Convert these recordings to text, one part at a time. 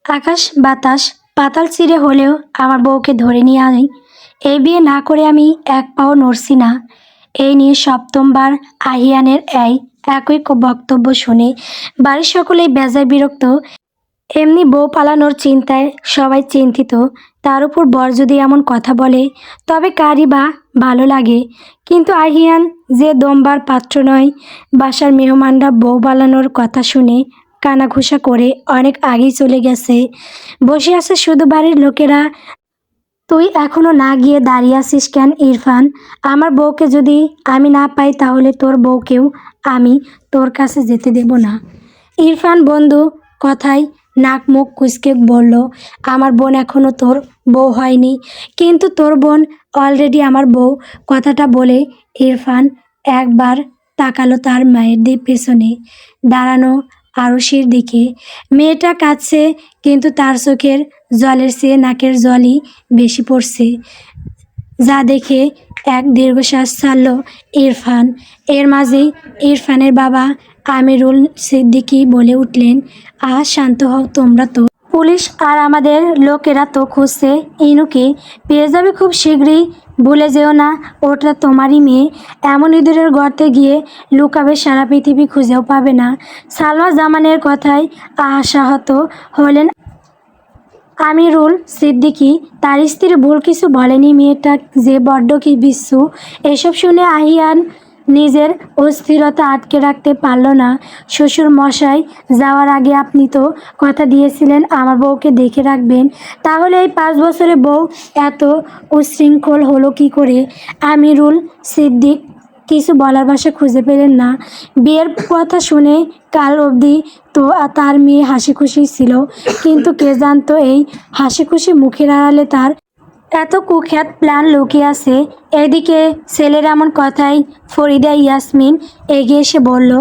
আকাশ বাতাস পাতাল চিরে হলেও আমার বউকে ধরে নিয়ে আনি। এই বিয়ে না করে আমি এক পাও নড়ছি না। এই নিয়ে সপ্তমবার আহিয়ানের একই বক্তব্য শুনে বাড়ির সকলেই বেজায় বিরক্ত। এমনি বউ পালানোর চিন্তায় সবাই চিন্তিত, তার উপর বর যদি এমন কথা বলে তবে কারই বা ভালো লাগে। কিন্তু আহিয়ান যে দমবার পাত্র নয়, বাসার মেহমানরা বউ পালানোর কথা শুনে কানাঘুষা করে অনেক আগেই চলে গেছে। বসে আছে শুধু বাড়ির লোকেরা। তুই এখনো না গিয়ে দাঁড়িয়ে আছিস কেন ইরফান? আমার বউকে যদি আমি না পাই তাহলে তোর বউকেও আমি তোর কাছে যেতে দেব না। ইরফান বন্ধু কথায় নাক মুখ কুঁচকে বলল, আমার বোন এখনো তোর বউ হয়নি, কিন্তু তোর বোন অলরেডি আমার বউ। কথাটা বলে ইরফান একবার তাকালো তার মায়ের পেছনে দাঁড়ানো আরুষির দিকে। মেয়েটা কাঁদছে, কিন্তু তার চোখের জলের চেয়ে নাকের জলই বেশি পড়ছে, যা দেখে এক দীর্ঘশ্বাস ছাড়ল ইরফান। এর মাঝেই ইরফানের বাবা আমিরুল সিদ্দিকী বলে উঠলেন, শান্ত হও তোমরা তো। পুলিশ আর আমাদের লোকেরা তো খুঁজছে, ইনুকে পেয়ে যাবে খুব শীঘ্রই। ভুলে যেও না ওটা তোমারই মেয়ে। এমন ইঁদুরের গর্তে গিয়ে লুকাবে সারা পৃথিবী খুঁজেও পাবে না। সালমা জামানের কথায় আশাহত হলেন আমিরুল সিদ্দিকী। তার স্ত্রী ভুল কিছু বলেনি, মেয়েটা যে বড্ড কি বিচ্ছু। এসব শুনে আহিয়ান নিজের অস্থিরতা আটকে রাখতে পারল না। শ্বশুর মশাই যাওয়ার আগে আপনি তো কথা দিয়েছিলেন আমার বউকে দেখে রাখবেন, তাহলে এই 5 বছরে বউ এত উচ্ছৃঙ্খল হলো কি করে? আমিরুল সিদ্দিক কিছু বলার ভাষা খুঁজে পেলেন না। বিয়ের কথা শুনে কাল অবধি তো তার মেয়ে হাসি খুশি ছিল, কিন্তু কে জানতো এই হাসি খুশি মুখের আড়ালে তার এত কুখ্যাত প্ল্যান লুকিয়ে আছে। এদিকে ছেলের এমন কথায় ফরিদা ইয়াসমিন এগিয়ে এসে বলল,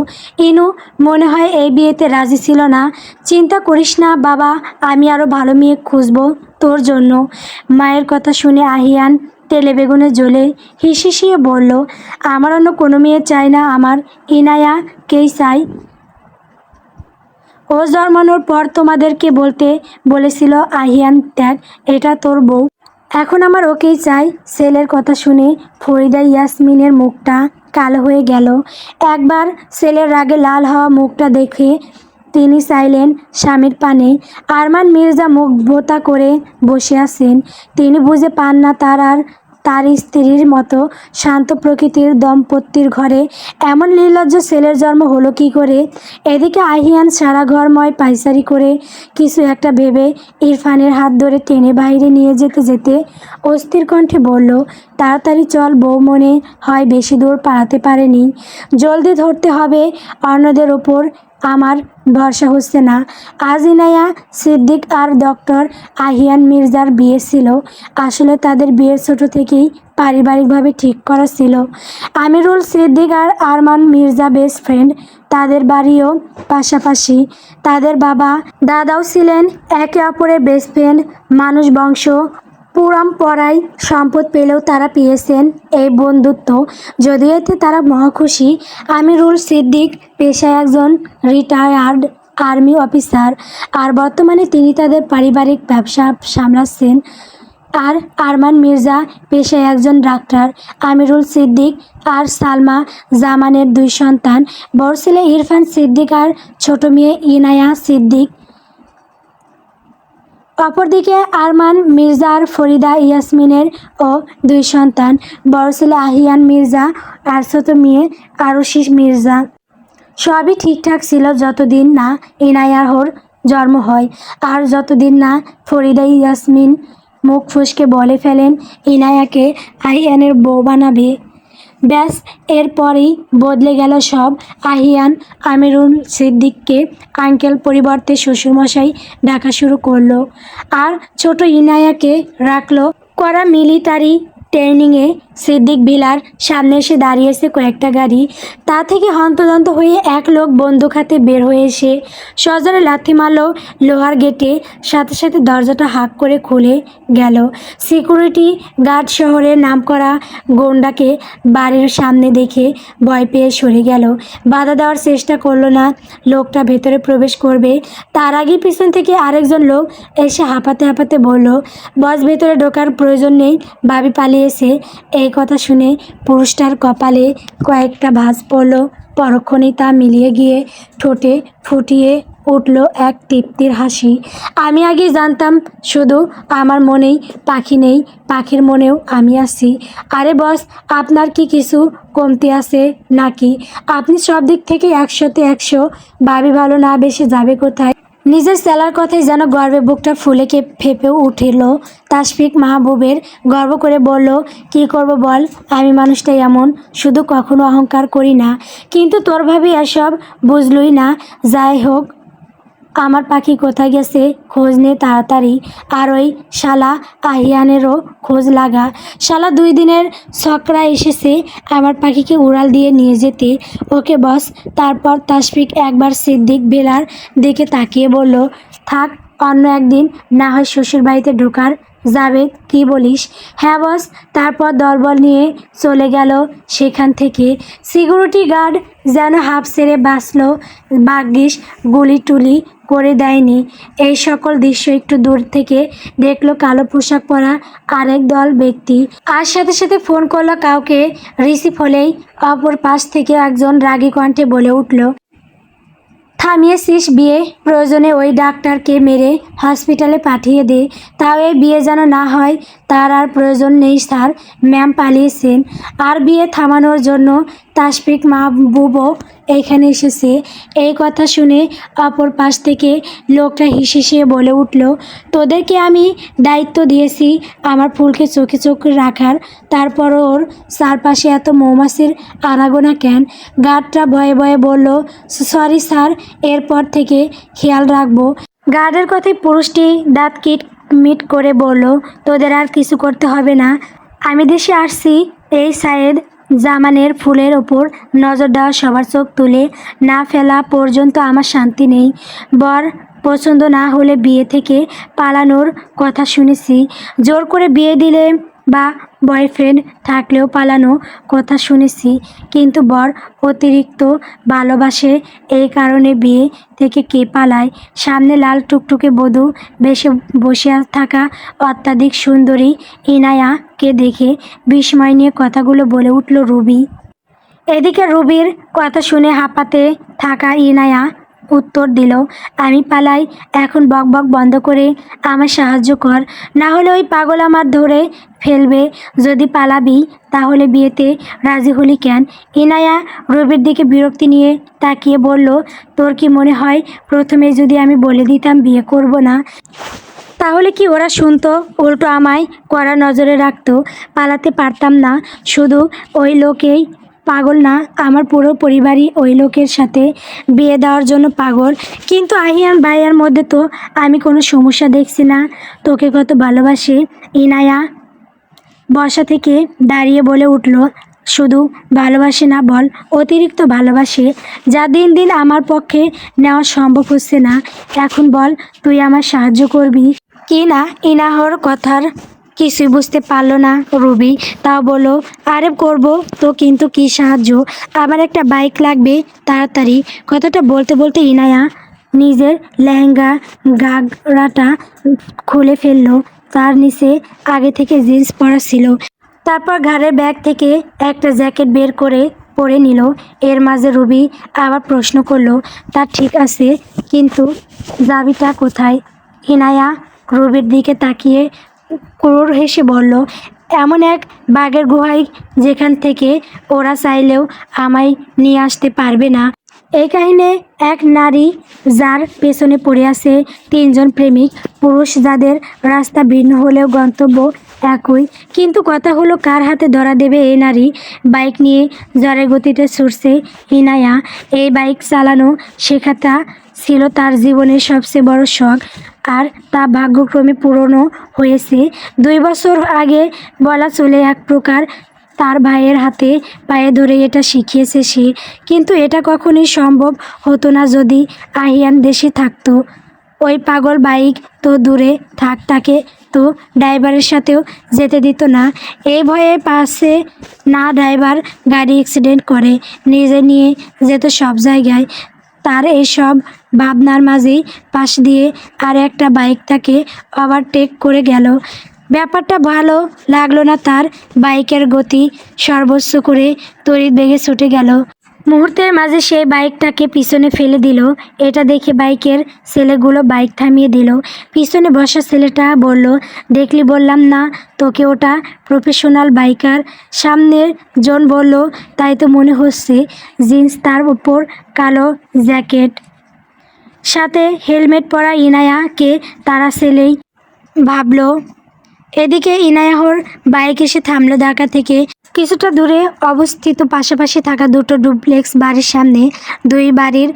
ইনু মনে হয় এই বিয়েতে রাজি ছিল না। চিন্তা করিস না বাবা, আমি আরও ভালো মেয়ে খুঁজবো তোর জন্য। মায়ের কথা শুনে আহিয়ান তেলে বেগুনে জ্বলে হিসিয়ে বলল, আমার অন্য কোনো মেয়ে চাই না, আমার ইনায়াকেই চাই। ও জন্মানোর পর তোমাদেরকে বলতে বলেছিল আহিয়ান দেখ এটা তোর বউ, এখন আমার ওকেই চাই। ছেলের কথা শুনে ফরিদা ইয়াসমিনের মুখটা কালো হয়ে গেল। একবার ছেলের রাগে লাল হওয়া মুখটা দেখে তিনি চাইলেন স্বামীর পানে। আরমান মির্জা মুখ ভোঁতা করে বসে আছেন। তিনি বুঝে পান না তার স্ত্রীর মতো শান্ত প্রকৃতির দম্পতির ঘরে এমন নির্লজ্জ ছেলের জন্ম হলো কী করে। এদিকে আহিয়ান সারা ঘরময় পায়চারি করে কিছু একটা ভেবে ইরফানের হাত ধরে টেনে বাইরে নিয়ে যেতে যেতে অস্থির কণ্ঠে বলল, তাড়াতাড়ি চল, বউ মনে হয় বেশি দূর পালাতে পারেনি, জলদি ধরতে হবে। অন্যদের ওপর আমার ভরসা হচ্ছে না। আজ ইনায়া সিদ্দিক আর ডক্টর আহিয়ান মির্জার বিয়ে ছিল। আসলে তাদের বিয়ের ছোট থেকেই পারিবারিকভাবে ঠিক করা ছিল। আমিরুল সিদ্দিক আর আরমান মির্জা বেস্ট ফ্রেন্ড, তাদের বাড়িও পাশাপাশি। তাদের বাবা দাদাও ছিলেন একে অপরের বেস্ট ফ্রেন্ড। মানুষ বংশ পরম্পরায় সম্পদ পেলেও তারা পেয়েছেন এই বন্ধুত্ব, যদিও এতে তারা মহাখুশি। আমিরুল সিদ্দিক পেশায় একজন রিটায়ার্ড আর্মি অফিসার, আর বর্তমানে তিনি তাদের পারিবারিক ব্যবসা সামলাচ্ছেন। আর আরমান মির্জা পেশায় একজন ডাক্তার। আমিরুল সিদ্দিক আর সালমা জামানের 2 সন্তান, বড় ছেলে ইরফান সিদ্দিক আর ছোট মেয়ে ইনায়া সিদ্দিক। অপরদিকে আরমান মির্জা আর ফরিদা ইয়াসমিনের ও 2 সন্তান, বড় ছেলে আহিয়ান মির্জা আর ছোট মেয়ে আরুষি মির্জা। সবই ঠিকঠাক ছিল যতদিন না ইনায়ার জন্ম হয়, আর যতদিন না ফরিদা ইয়াসমিন মুখ ফসকে বলে ফেলেন ইনায়াকে আহিয়ানের বউ বানাবে। ব্যাস, এরপরেই বদলে গেল সব। আহিয়ান আমিরুল সিদ্দিককে আঙ্কেল পরিবর্তে শ্বশুরমশাই ডাকা শুরু করলো, আর ছোট ইনায়াকে রাখলো কড়া মিলিটারি ট্রেনিংয়ে সিদ্দিক ভিলার সামনে এসে দাঁড়িয়েছে কয়েকটা গাড়ি। তা থেকে হন্তদন্ত হয়ে এক লোক বন্দুক হাতে বের হয়ে এসে সজোরে লাথি মারল লোহার গেটে। সাথে সাথে দরজাটা হাঁক করে খুলে গেল। সিকিউরিটি গার্ড শহরের নামকরা গোন্ডাকে বাড়ির সামনে দেখে ভয় পেয়ে সরে গেল। বাধা দেওয়ার চেষ্টা করলো না। লোকটা ভেতরে প্রবেশ করবে তার আগে পিছন থেকে আরেকজন লোক এসে হাঁপাতে হাঁপাতে বলল, বস ভেতরে ঢোকার প্রয়োজন নেই, ভাবি পালিয়েছে। এই কথা শুনে পুরুষটার কপালে কয়েকটা ভাঁজ পড়ল। পরক্ষণেই তা মিলিয়ে গিয়ে ঠোঁটে ফুটিয়ে উঠল এক তৃপ্তির হাসি। আমি আগে জানতাম শুধু আমার মনেই পাখি নেই, পাখির মনেও আমি আছি। আরে বস, আপনার কি কিছু কমতি আছে নাকি? আপনি সব দিক থেকে 100-তে 100। ভাবি ভালো না বেশি যাবে কোথায়? নিজের সেলার কথাই যেন গর্বে বুকটা ফুলে ফেঁপে উঠিল তাশফিক মাহবুবের। গর্ব করে বলল, কি করব বল, আমি মানুষটাই এমন, শুধু কখনো অহংকার করি না। কিন্তু তোর ভাবি এসব বুঝলই না। যাই হোক, আমার পাখি কোথায় গেছে খোঁজ নে তাড়াতাড়ি। আর ওই শালা আহিয়ানেরও খোঁজ লাগা। শালা 2 দিনের ছকরা এসেছে আমার পাখিকে উড়াল দিয়ে নিয়ে যেতে। ওকে বস। তারপর তাশফিক একবার সিদ্দিক বেলার দিকে তাকিয়ে বলল, থাক, অন্য একদিন না হয় শ্বশুর বাড়িতে ঢোকার যাবে, কি বলিস? হ্যাঁ বস। তারপর দলবল নিয়ে চলে গেল সেখান থেকে। সিকিউরিটি গার্ড যেন হাঁপ ছেড়ে বাঁচল। ভাগ্যিস গুলি টুলি করে দেয়নি। এই সকল দৃশ্য একটু দূর থেকে দেখলো কালো পোশাক পরা আরেক দল ব্যক্তি। আর সাথে সাথে ফোন করলো কাউকে। রিসিভ হলেই অপর পাশ থেকে একজন রাগী কণ্ঠে বলে উঠল, থামিয়েছিস বিয়ে? প্রয়োজনে ওই ডাক্তারকে মেরে হসপিটালে পাঠিয়ে দে। তাও এই বিয়ে যেন না হয়। তার আর প্রয়োজন নেই স্যার, ম্যাম পালিয়েছেন। আর বিয়ে থামানোর জন্য তাশফিক মাহবুবও এইখানে এসেছে। এই কথা শুনে অপর পাশ থেকে লোকটা হিসিয়ে বলে উঠল, তোদেরকে আমি দায়িত্ব দিয়েছি আমার ফুলকে চোখে চোখে রাখার, তারপরও ওর চারপাশে এত মৌমাছির আনাগোনা কেন? গার্ডটা ভয়ে ভয়ে বলল, সরি স্যার, এরপর থেকে খেয়াল রাখবো। গার্ডের কথায় পুরুষটি দাঁত মিট করে বলল, তোদের আর কিছু করতে হবে না। আমি দেশে আসছি এই সায়েদ জামানের ফুলের ওপর নজর দেওয়া সবার চোখ তুলে না ফেলা পর্যন্ত আমার শান্তি নেই। বর পছন্দ না হলে বিয়ে থেকে পালানোর কথা শুনেছি। জোর করে বিয়ে দিলে বা বয়ফ্রেন্ড থাকলেও পালানো কথা শুনেছি। কিন্তু বর অতিরিক্ত ভালোবাসে, এই কারণে বিয়ে থেকে কে পালায়? সামনে লাল টুকটুকে বধূ বেশে বসে থাকা অত্যাধিক সুন্দরী ইনায়াকে দেখে বিস্ময় নিয়ে কথাগুলো বলে উঠল রুবি। এদিকে রুবির কথা শুনে হাঁপাতে থাকা ইনায়া উত্তর দিল, আমি পালাই। এখন বকবক বন্ধ করে আমার সাহায্য কর, না হলে ওই পাগল আমার ধরে ফেলবে। যদি পালাবি তাহলে বিয়েতে রাজি হলি কেন? ইনায়া রুবির দিকে বিরক্তি নিয়ে তাকিয়ে বলল, তোর কি মনে হয় প্রথমে যদি আমি বলে দিতাম বিয়ে করব না, তাহলে কি ওরা শুনতো? উল্টো আমায় কড়া নজরে রাখতো। পালাতে পারতাম না। শুধু ওই লোকেই পাগল না, আমার পুরো পরিবারই ওই লোকের সাথে বিয়ে দেওয়ার জন্য পাগল। কিন্তু আহিয়ান ভাইয়ার মধ্যে তো আমি কোনো সমস্যা দেখছি না। তোকে কত ভালোবাসে। ইনায়া বসা থেকে দাঁড়িয়ে বলে উঠল, শুধু ভালোবাসে না বল, অতিরিক্ত ভালোবাসে, যা দিন দিন আমার পক্ষে নেওয়া সম্ভব হচ্ছে না। এখন বল, তুই আমার সাহায্য করবি কি না? ইনাহর কথার কিছুই বুঝতে পারল না রুবি। তাও বলল, আরে করব তো, কিন্তু কি সাহায্য? আমার একটা বাইক লাগবে তাড়াতাড়ি। কথাটা বলতে বলতে ইনায়া নিজের লেহেঙ্গা ঘাগরাটা খুলে ফেলল। তার নিচে আগে থেকে জিন্স পরা ছিল। তারপর ঘাড়ের ব্যাগ থেকে একটা জ্যাকেট বের করে পরে নিল। এর মাঝে রুবি আবার প্রশ্ন করলো, তা ঠিক আছে, কিন্তু চাবিটা কোথায়? ইনায়া রুবির দিকে তাকিয়ে ক্রূর হেসে বলল, এমন এক বাঘের গুহায় যেখান থেকে ওরা চাইলেও আমায় নিয়ে আসতে পারবে না। এই কাহিনী এক নারী যার পেছনে পড়ে আছে 3 জন প্রেমিক পুরুষ, যাদের রাস্তা ভিন্ন হলেও গন্তব্য একই। কিন্তু কথা হলো, কার হাতে ধরা দেবে এই নারী? বাইক নিয়ে ঝড়ের গতিতে ছুটছে ইনায়া। এই বাইক চালানো শেখাটা ছিল তার জীবনের সবচেয়ে বড় শখ, আর তা ভাগ্যক্রমে পূরণও হয়েছে। 2 বছর আগে বলা চলে এক প্রকার তার ভাইয়ের হাতে পায়ে ধরে এটা শিখিয়েছে সে। কিন্তু এটা কখনোই সম্ভব হতো না যদি আহিয়ান দেশে থাকতো। ওই পাগল বাইক তো দূরে থাক, তাকে তো ড্রাইভারের সাথেও যেতে দিত না। এই ভয়ে পাশে না ড্রাইভার গাড়ি অ্যাক্সিডেন্ট করে নিজে নিয়ে যেত সব জায়গায়। তার এইসব ভাবনার মাঝেই পাশ দিয়ে আর একটা বাইক তাকে ওভারটেক করে গেল। ব্যাপারটা ভালো লাগলো না তার। বাইকের গতি সর্বোচ্চ করে তড়িৎ বেগে ছুটে গেল। মুহূর্তের মাঝে সেই বাইকটাকে পিছনে ফেলে দিল। এটা দেখে বাইকের ছেলেগুলো বাইক থামিয়ে দিল। পিছনে বসা ছেলেটা বলল, দেখলি বললাম না তোকে, ওটা প্রফেশনাল বাইকার। সামনের জন বলল, তাই তো মনে হচ্ছে। জিন্স, তার উপর কালো জ্যাকেট, সাথে হেলমেট পরা ইনায়াকে তারা ছেলেই ভাবল। এদিকে ইনায়াহর বাইক এসে থামলো ঢাকা থেকে কিছুটা দূরে অবস্থিত পাশাপাশি থাকা দুটো ডুপ্লেক্স বাড়ির সামনে। দুই বাড়ির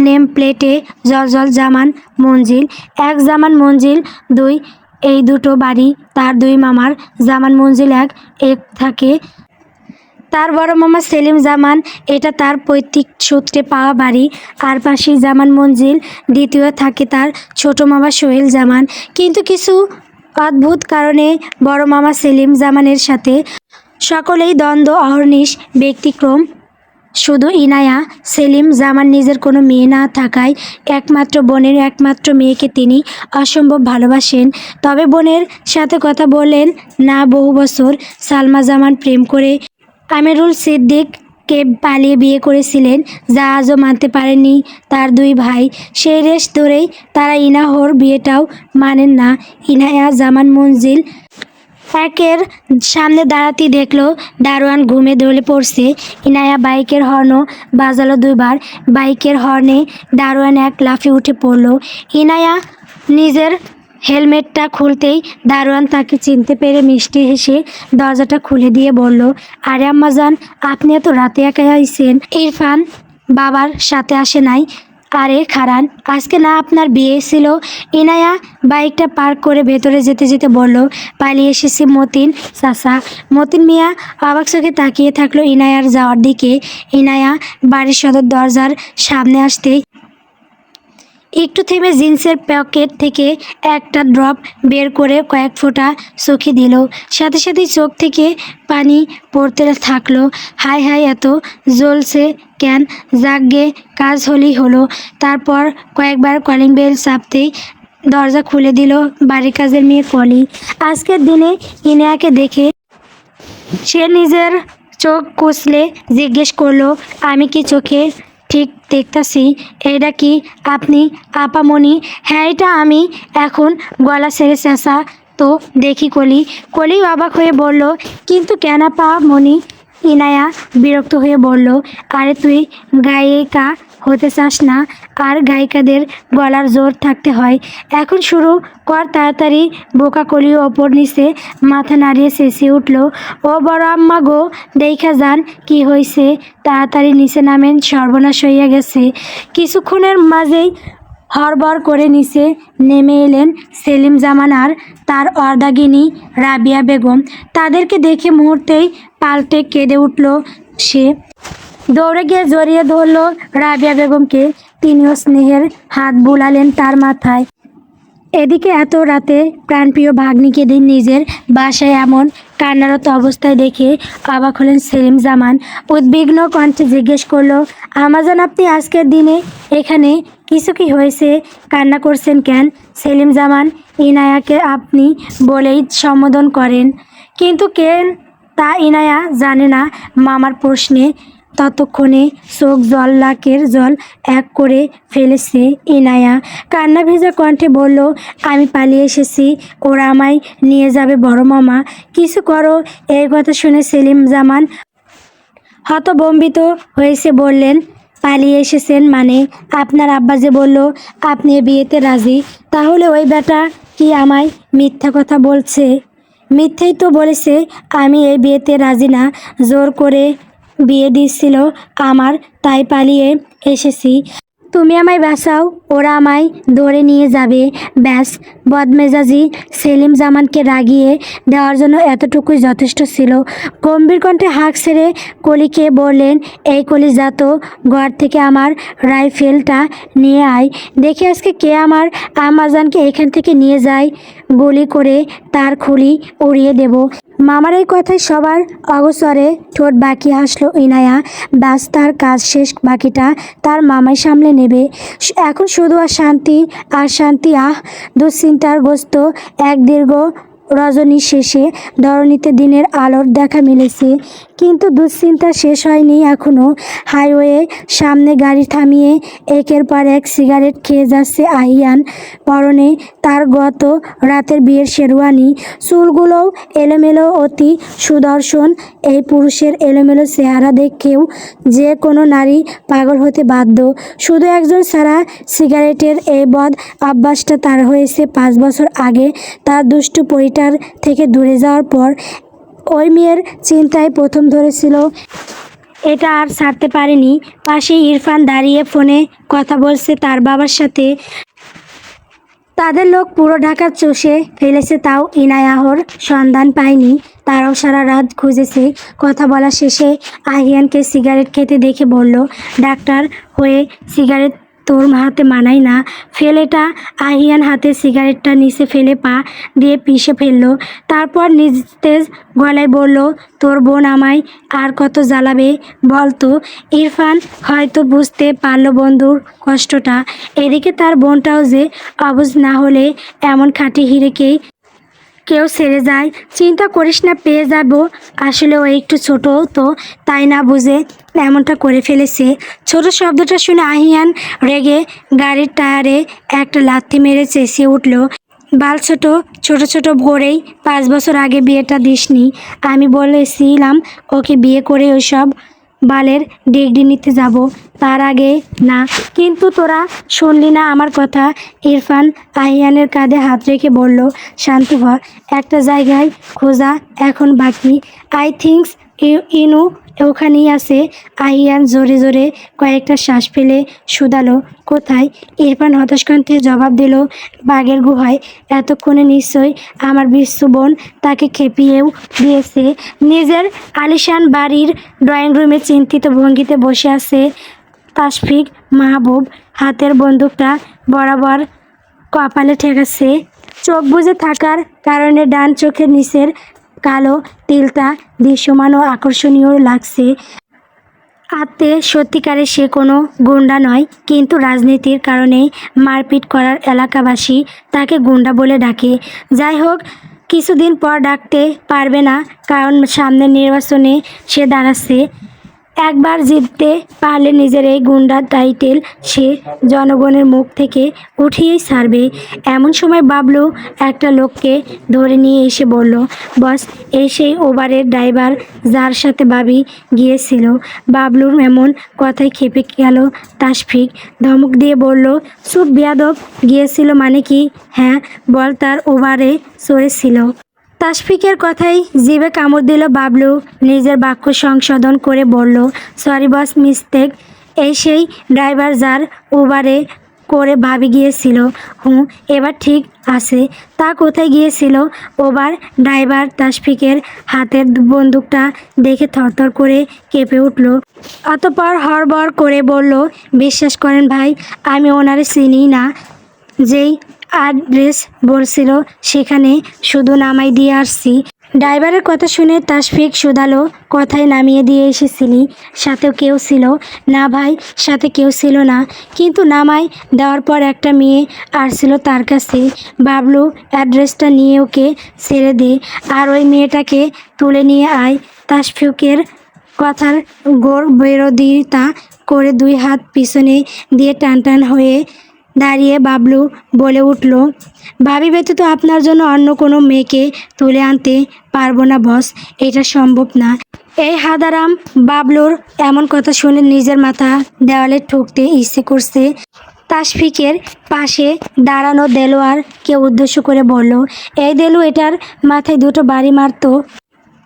নেম প্লেটে জলজল জামান মঞ্জিল 1, জামান মঞ্জিল 2। এই দুটো বাড়ি তার দুই মামার। জামান মঞ্জিল 1 থাকে তার বড় মামা সেলিম জামান, এটা তার পৈতৃক সূত্রে পাওয়া বাড়ি। আর পাশেই জামান মঞ্জিল 2 থাকে তার ছোট মামা সোহেল জামান। কিন্তু কিছু অদ্ভুত কারণে বড় মামা সেলিম জামানের সাথে সকলেই দ্বন্দ্ব অহর্নিশ। ব্যতিক্রম শুধু ইনায়া। সেলিম জামান নিজের কোনো মেয়ে না থাকায় একমাত্র বোনের একমাত্র মেয়েকে তিনি অসম্ভব ভালোবাসেন। তবে বোনের সাথে কথা বলেন না বহু বছর। সালমা জামান প্রেম করে আমিরুল সিদ্দিককে পালিয়ে বিয়ে করেছিলেন, যা আজও মানতে পারেননি তার দুই ভাই। সেই রেশ ধরেই তারা ইনাহর বিয়েটাও মানেন না। ইনায়া জামান মঞ্জিল 1-এর সামনে দাঁড়াতেই দেখলো দারোয়ান ঘুমে ঢলে পড়ছে। ইনায়া বাইকের হর্নও বাজালো 2 বার। বাইকের হর্নে দারোয়ান এক লাফে উঠে পড়ল। ইনায়া নিজের হেলমেটটা খুলতেই দারোয়ান তাকে চিনতে পেরে মিষ্টি হেসে দরজাটা খুলে দিয়ে বলল, আরে আম্মাজান, আপনি এত রাতে একা আইছেন? ইরফান বাবার সাথে আসে নাই? আরে খারান, আজকে না আপনার বিয়ে ছিল? ইনায়া বাইকটা পার্ক করে ভেতরে যেতে যেতে বলল, পালিয়ে এসেছি মতিন চাচা। মতিন মিয়া অবাক চোখে তাকিয়ে থাকলো ইনায়ার যাওয়ার দিকে। ইনায়া বাড়ির সদর দরজার সামনে আসতেই একটু থেমে জিন্সের পকেট থেকে একটা ড্রপ বের করে কয়েক ফোঁটা চোখে দিল। সাথে সাথেই চোখ থেকে পানি পড়তে থাকলো। হায় হায়, এত জ্বলছে কেন? যাকগে, কাজ হলেই হলো। তারপর কয়েকবার কলিং বেল চাপতেই দরজা খুলে দিল বাড়ির কাজের মেয়ে কলি। আজকের দিনে ইনায়াকে দেখে সে নিজের চোখ কুচলে জিজ্ঞেস করলো, আমি কি চোখে ঠিক দেখতাছি? এটা কি আপনি আপামনি? হ্যাঁ, এটা আমি। এখন গলা ছেড়ে চেঁচা তো দেখি কলি। কলি অবাক হয়ে বলল, কিন্তু কেন আপামনি? ইনায়া বিরক্ত হয়ে বলল, আরে তুই গায়িকা হতে চাস না? আর গায়িকাদের গলার জোর থাকতে হয়। এখন শুরু কর তাড়াতাড়ি। বোকা কলি ওপর নিচে মাথা নাড়িয়ে চেঁচিয়ে উঠল, ও বড় আম্মা গো, দেইখা যান কি হইছে, তাড়াতাড়ি নিচে নামেন, সর্বনাশ হইয়া গেছে। কিছুক্ষণের মাঝেই হড়বড় করে নিচে নেমে এলেন সেলিম জামান আর তার অর্ধাঙ্গিনী রাবিয়া বেগম। তাদেরকে দেখে মুহূর্তেই পাল্টে কেঁদে উঠল সে। দৌড়ে গিয়ে জড়িয়ে ধরল রাবিয়া বেগমকে। তিনিও স্নেহের হাত বুলালেন তার মাথায়। এদিকে এত রাতে প্রাণপ্রিয় ভাগ্নিকে দিন নিজের বাসায় এমন কান্নারত অবস্থায় দেখে অবাক হলেন সেলিম জামান। উদ্বিগ্ন কণ্ঠে জিজ্ঞেস করলো, আমাজান, আপনি আজকের দিনে এখানে? কিছু কি হয়েছে? কান্না করছেন কেন? সেলিম জামান ইনায়াকে আপনি বলেই সম্বোধন করেন, কিন্তু কেন তা ইনায়া জানে না। মামার প্রশ্নে ততক্ষণে চোখ জল, লাকের জল এক করে ফেলেছে ইনায়া। কান্না ভেজা কণ্ঠে বলল, আমি পালিয়ে এসেছি, ওরা আমায় নিয়ে যাবে বড় মামা, কিছু করো। এই কথা শুনে সেলিম জামান হতভম্বিত হয়েছে বললেন, পালিয়ে এসেছেন মানে? আপনার আব্বা যে বলল আপনি এ বিয়েতে রাজি, তাহলে ওই বেটা কি আমায় মিথ্যা কথা বলছে? মিথ্যেই তো বলেছে, আমি এই বিয়েতে রাজি না। জোর করে বিয়ে দিচ্ছিল আমার, তাই পালিয়ে এসেছি। তুমি আমায় বাঁচাও, ওরা আমায় ধরে নিয়ে যাবে। ব্যাস, বদমেজাজি সেলিম জামানকে রাগিয়ে দেওয়ার জন্য এতটুকুই যথেষ্ট ছিল। গম্ভীর কণ্ঠে হাঁক ছেড়ে কলিকে বললেন, এই কলি, যা তো ঘর থেকে আমার রাইফেলটা নিয়ে আয়। দেখি আজকে কে আমার আম্মাজানকে এখান থেকে নিয়ে যায়, গুলি করে তার খুলি উড়িয়ে দেব। মামার এই কথায় সবার অগোচরে ঠোঁট বাকি হাসলো ইনায়া। ব্যাস, তার কাজ শেষ, বাকিটা তার মামাই সামলে নেবে। এখন শুধু আর শান্তি আর শান্তি। দুশ্চিন্তার গ্রস্ত এক দীর্ঘ রজনী শেষে ধরণীতে দিনের আলোর দেখা মিলেছে, কিন্তু দুশ্চিন্তা শেষ হয়নি এখনও। হাইওয়ে সামনে গাড়ি থামিয়ে একের পর এক সিগারেট খেয়ে যাচ্ছে আহিয়ান। পরনে তার গত রাতের বিয়ের শেরওয়ানি, চুলগুলোও এলোমেলো, অতি সুদর্শন। এই পুরুষের এলোমেলো চেহারা দেখেও যে কোনো নারী পাগল হতে বাধ্য। শুধু একজন ছাড়া, সিগারেটের এই বদ অভ্যাসটা তার হয়েছে 5 বছর আগে, তার দুষ্টু পরিটার থেকে দূরে যাওয়ার পর। ওই মেয়ের চিন্তায় প্রথম ধরেছিল, এটা আর ছাড়তে পারেনি। পাশে ইরফান দাঁড়িয়ে ফোনে কথা বলছে তার বাবার সাথে। তাদের লোক পুরো ঢাকা চষে ফেলেছে, তাও ইনায়াহর সন্ধান পায়নি। তারাও সারা রাত খুঁজেছে। কথা বলা শেষে আহিয়ানকে সিগারেট খেতে দেখে বলল, ডাক্তার হয়ে সিগারেট তোর হাতে মানায় না, ফেল এটা। আহিয়ান হাতে সিগারেটটা নিচে ফেলে পা দিয়ে পিষে ফেললো। তারপর নিস্তেজ গলায় বলল, তোর বোন আমায় আর কত জ্বালাবে বলতো। ইরফান হয়তো বুঝতে পারল বন্ধুর কষ্টটা। এদিকে তার বোনটাও যে অবুঝ না হলে এমন খাঁটি হিরেকেই কেউ ছেড়ে যায়। চিন্তা করিস না, পেয়ে যাব। আসলে ও একটু ছোট তো, তাই না বুঝে এমনটা করে ফেলেছে। ছোট শব্দটা শুনে আহিয়ান রেগে গাড়ির টায়ারে একটা লাথি মেরে চেঁচিয়ে উঠল, বাল ছোট, ছোট ছোট করেই 5 বছর আগে বিয়েটা দিসনি। আমি বলেছিলাম ওকে বিয়ে করে ওইসব বালের ডিগ্রি নিতে যাব, তার আগে না, কিন্তু তোরা শুনলি না আমার কথা। ইরফান আহিয়ানের কাঁধে হাত রেখে বলল, শান্ত হ, একটা জায়গায় খোঁজা এখন বাকি। আই থিঙ্কস ইনু ওখানেই আছে। আহিয়ান জোরে জোরে কয়েকটা শ্বাস ফেলে শুধালো, কোথায়? ইরফান হতাশ কণ্ঠে জবাব দিল, বাঘের গুহায়। এতক্ষণে নিশ্চয়ই আমার বিশ্বু বোন তাকে খেপিয়েও দিয়েছে। নিজের আলিশান বাড়ির ড্রয়িং রুমে চিন্তিত ভঙ্গিতে বসে আছে তাশফিক মাহবুব। হাতের বন্দুকটা বরাবর কপালে ঠেকাচ্ছে। চোখ বুজে থাকার কারণে ডান চোখের নিচের কালো তিলটা দৃশ্যমান ও আকর্ষণীয় লাগছে। আত্মে সত্যিকারে সে কোনো গুন্ডা নয়, কিন্তু রাজনীতির কারণে মারপিট করার এলাকাবাসী তাকে গুন্ডা বলে ডাকে। যাই হোক, কিছুদিন পর ডাকতে পারবে না, কারণ সামনের নির্বাচনে সে দাঁড়াচ্ছে। একবার জিততে পারলে নিজের এই গুন্ডা টাইটেল সে জনগণের মুখ থেকে উঠিয়েই ছাড়বে। এমন সময় বাবলু একটা লোককে ধরে নিয়ে এসে বলল, বস, এই সেই ওবারের ড্রাইভার যার সাথে ভাবি গিয়েছিল। বাবলুর এমন কথায় খেপে গেল তাশফিক। ধমক দিয়ে বলল, চুপ বেয়াদব, গিয়েছিল মানে কি? হ্যাঁ বল, তার ওবারে চড়েছিল। তাশফিকের কথাই জিভে কামড় দিল বাবলু। নিজের বাক্য সংশোধন করে বলল, সরি বস, মিস্টেক। এই সেই ড্রাইভার যার উবারে করে ভাবি গিয়েছিল। এবার ঠিক আছে। তা কোথায় গিয়েছিল? ওবার ড্রাইভার তাশফিকের হাতের বন্দুকটা দেখে থরথর করে কেঁপে উঠল। অতঃপর হড়বড় করে বলল, বিশ্বাস করেন ভাই, আমি ওনারে চিনি না। যেই অ্যাড্রেস বলছিল সেখানে শুধু নামাই দিয়ে আসছি। ড্রাইভারের কথা শুনে তাশফিক শুধালো, কথায় নামিয়ে দিয়ে এসেছিলি? সাথেও কেউ ছিল? না ভাই, সাথে কেউ ছিল না, কিন্তু নামাই দেওয়ার পর একটা মেয়ে আসছিল তার কাছে। বাবলু অ্যাড্রেসটা নিয়ে ওকে ছেড়ে দে, আর ওই মেয়েটাকে তুলে নিয়ে আয়। তাশফিকের কথার গোর বিরোধিতা করে 2 হাত পিছনে দিয়ে টান হয়ে দাঁড়িয়ে বাবলু বলে উঠল, ভাবি ব্যতীত আপনার জন্য অন্য কোনো মেয়েকে তুলে আনতে পারবো না বস, এটা সম্ভব না। এই হাদারাম বাবলুর এমন কথা শুনে নিজের মাথা দেওয়ালে ঠুকতে ইচ্ছে করছে। তাশফিকের পাশে দাঁড়ানো দেলোয়ারকে উদ্দেশ্য করে বলল, এই দেলু, এটার মাথায় 2টো বাড়ি মারতো।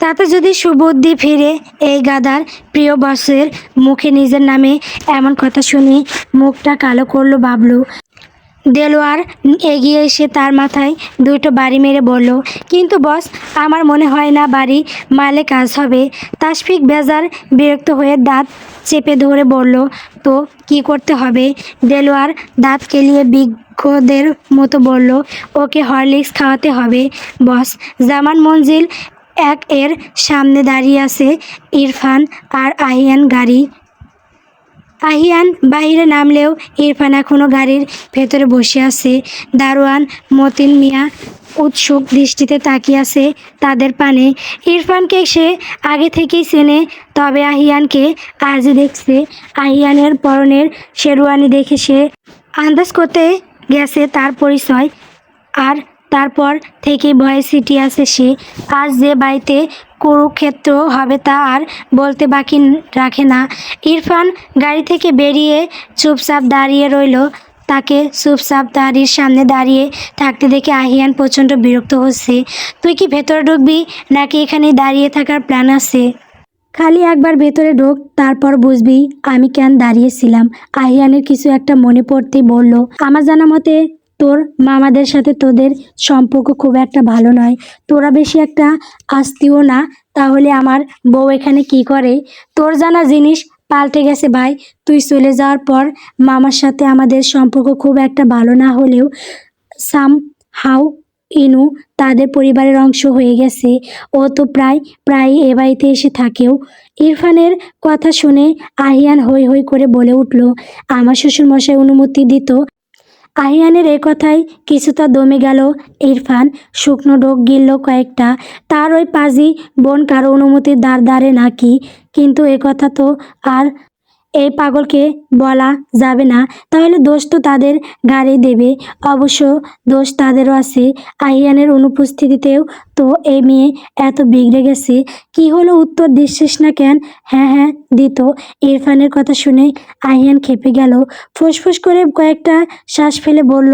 তাতে যদি সুবুদ্ধি ফিরে। এই গাদার প্রিয় বসের মুখে নিজের নামে এমন কথা শুনে মুখটা কালো করলো বাবলু। দেলোয়ার এগিয়ে এসে তার মাথায় দুটো বাড়ি মেরে বলল, কিন্তু বস, আমার মনে হয় না বাড়ি মারলে কাজ হবে। তাশফিক বেজার বিরক্ত হয়ে দাঁত চেপে ধরে বলল, তো কি করতে হবে? দেলোয়ার দাঁত কেলিয়ে বিজ্ঞদের মতো বলল, ওকে হরলিক্স খাওয়াতে হবে বস। জামান মঞ্জিল এক এর সামনে দাঁড়িয়ে আছে ইরফান আর আহিয়ান। আহিয়ান বাইরে নামলেও ইরফান এখনও গাড়ির ভেতরে বসে আছে। দারোয়ান মতিন মিয়া উৎসুক দৃষ্টিতে তাকিয়ে আছে তাদের পানে। ইরফানকে সে আগে থেকেই চেনে, তবে আহিয়ানকে আজই দেখছে। আহিয়ানের পরনের শেরওয়ানি দেখে সে আন্দাজ করতে গেছে তার পরিচয়, আর তারপর থেকে ভয়ে সিটিয়ে আছে সে। আজ যে বাড়িতে কুরুক্ষেত্র হবে তা আর বলতে বাকি রাখে না। ইরফান গাড়ি থেকে বেরিয়ে চুপচাপ দাঁড়িয়ে রইল। তাকে চুপচাপ গাড়ির সামনে দাঁড়িয়ে থাকতে দেখে আহিয়ান প্রচণ্ড বিরক্ত হচ্ছে। তুই কি ভেতরে ঢুকবি নাকি এখানে দাঁড়িয়ে থাকার প্ল্যান আছে? খালি একবার ভেতরে ঢোক, তারপর বুঝবি আমি কেন দাঁড়িয়েছিলাম। আহিয়ানের কিছু একটা মনে পড়তেই বলল, আমার জানা মতে তোর মামাদের সাথে তোদের সম্পর্ক খুব একটা ভালো নয়। তোরা বেশি একটা আস্তিও না। তাহলে আমার বউ এখানে কি করে? তোর জানা জিনিস পাল্টে গেছে ভাই। তুই চলে যাওয়ার পর মামার সাথে আমাদের সম্পর্ক খুব একটা ভালো না হলেও সাম হাউ ইনু তাদের পরিবারের অংশ হয়ে গেছে। ও তো প্রায় এ বাড়িতে এসে থাকেও। ইরফানের কথা শুনে আহিয়ান হৈ হৈ করে বলে উঠল, আমার শ্বশুরমশাই অনুমতি দিত। আহিয়ানের এ কথায় কিছুটা দমে গেল ইরফান। শুকনো ঢোক গিলল কয়েকটা। তার ওই পাজি বোন কারো অনুমতির দ্বারে নাকি? কিন্তু এ কথা তো আর এই পাগলকে বলা যাবে না। তাহলে দোষ তো তাদের ঘাড়েই দেবে। অবশ্য দোষ তাদেরও আছে। আহিয়ানের অনুপস্থিতিতেও তো এই মেয়ে এত বিগড়ে গেছে। কি হলো উত্তর দিচ্ছিস না কেন? হ্যাঁ হ্যাঁ দিত। ইরফানের কথা শুনে আহিয়ান খেপে গেল। ফুসফুস করে কয়েকটা শ্বাস ফেলে বলল,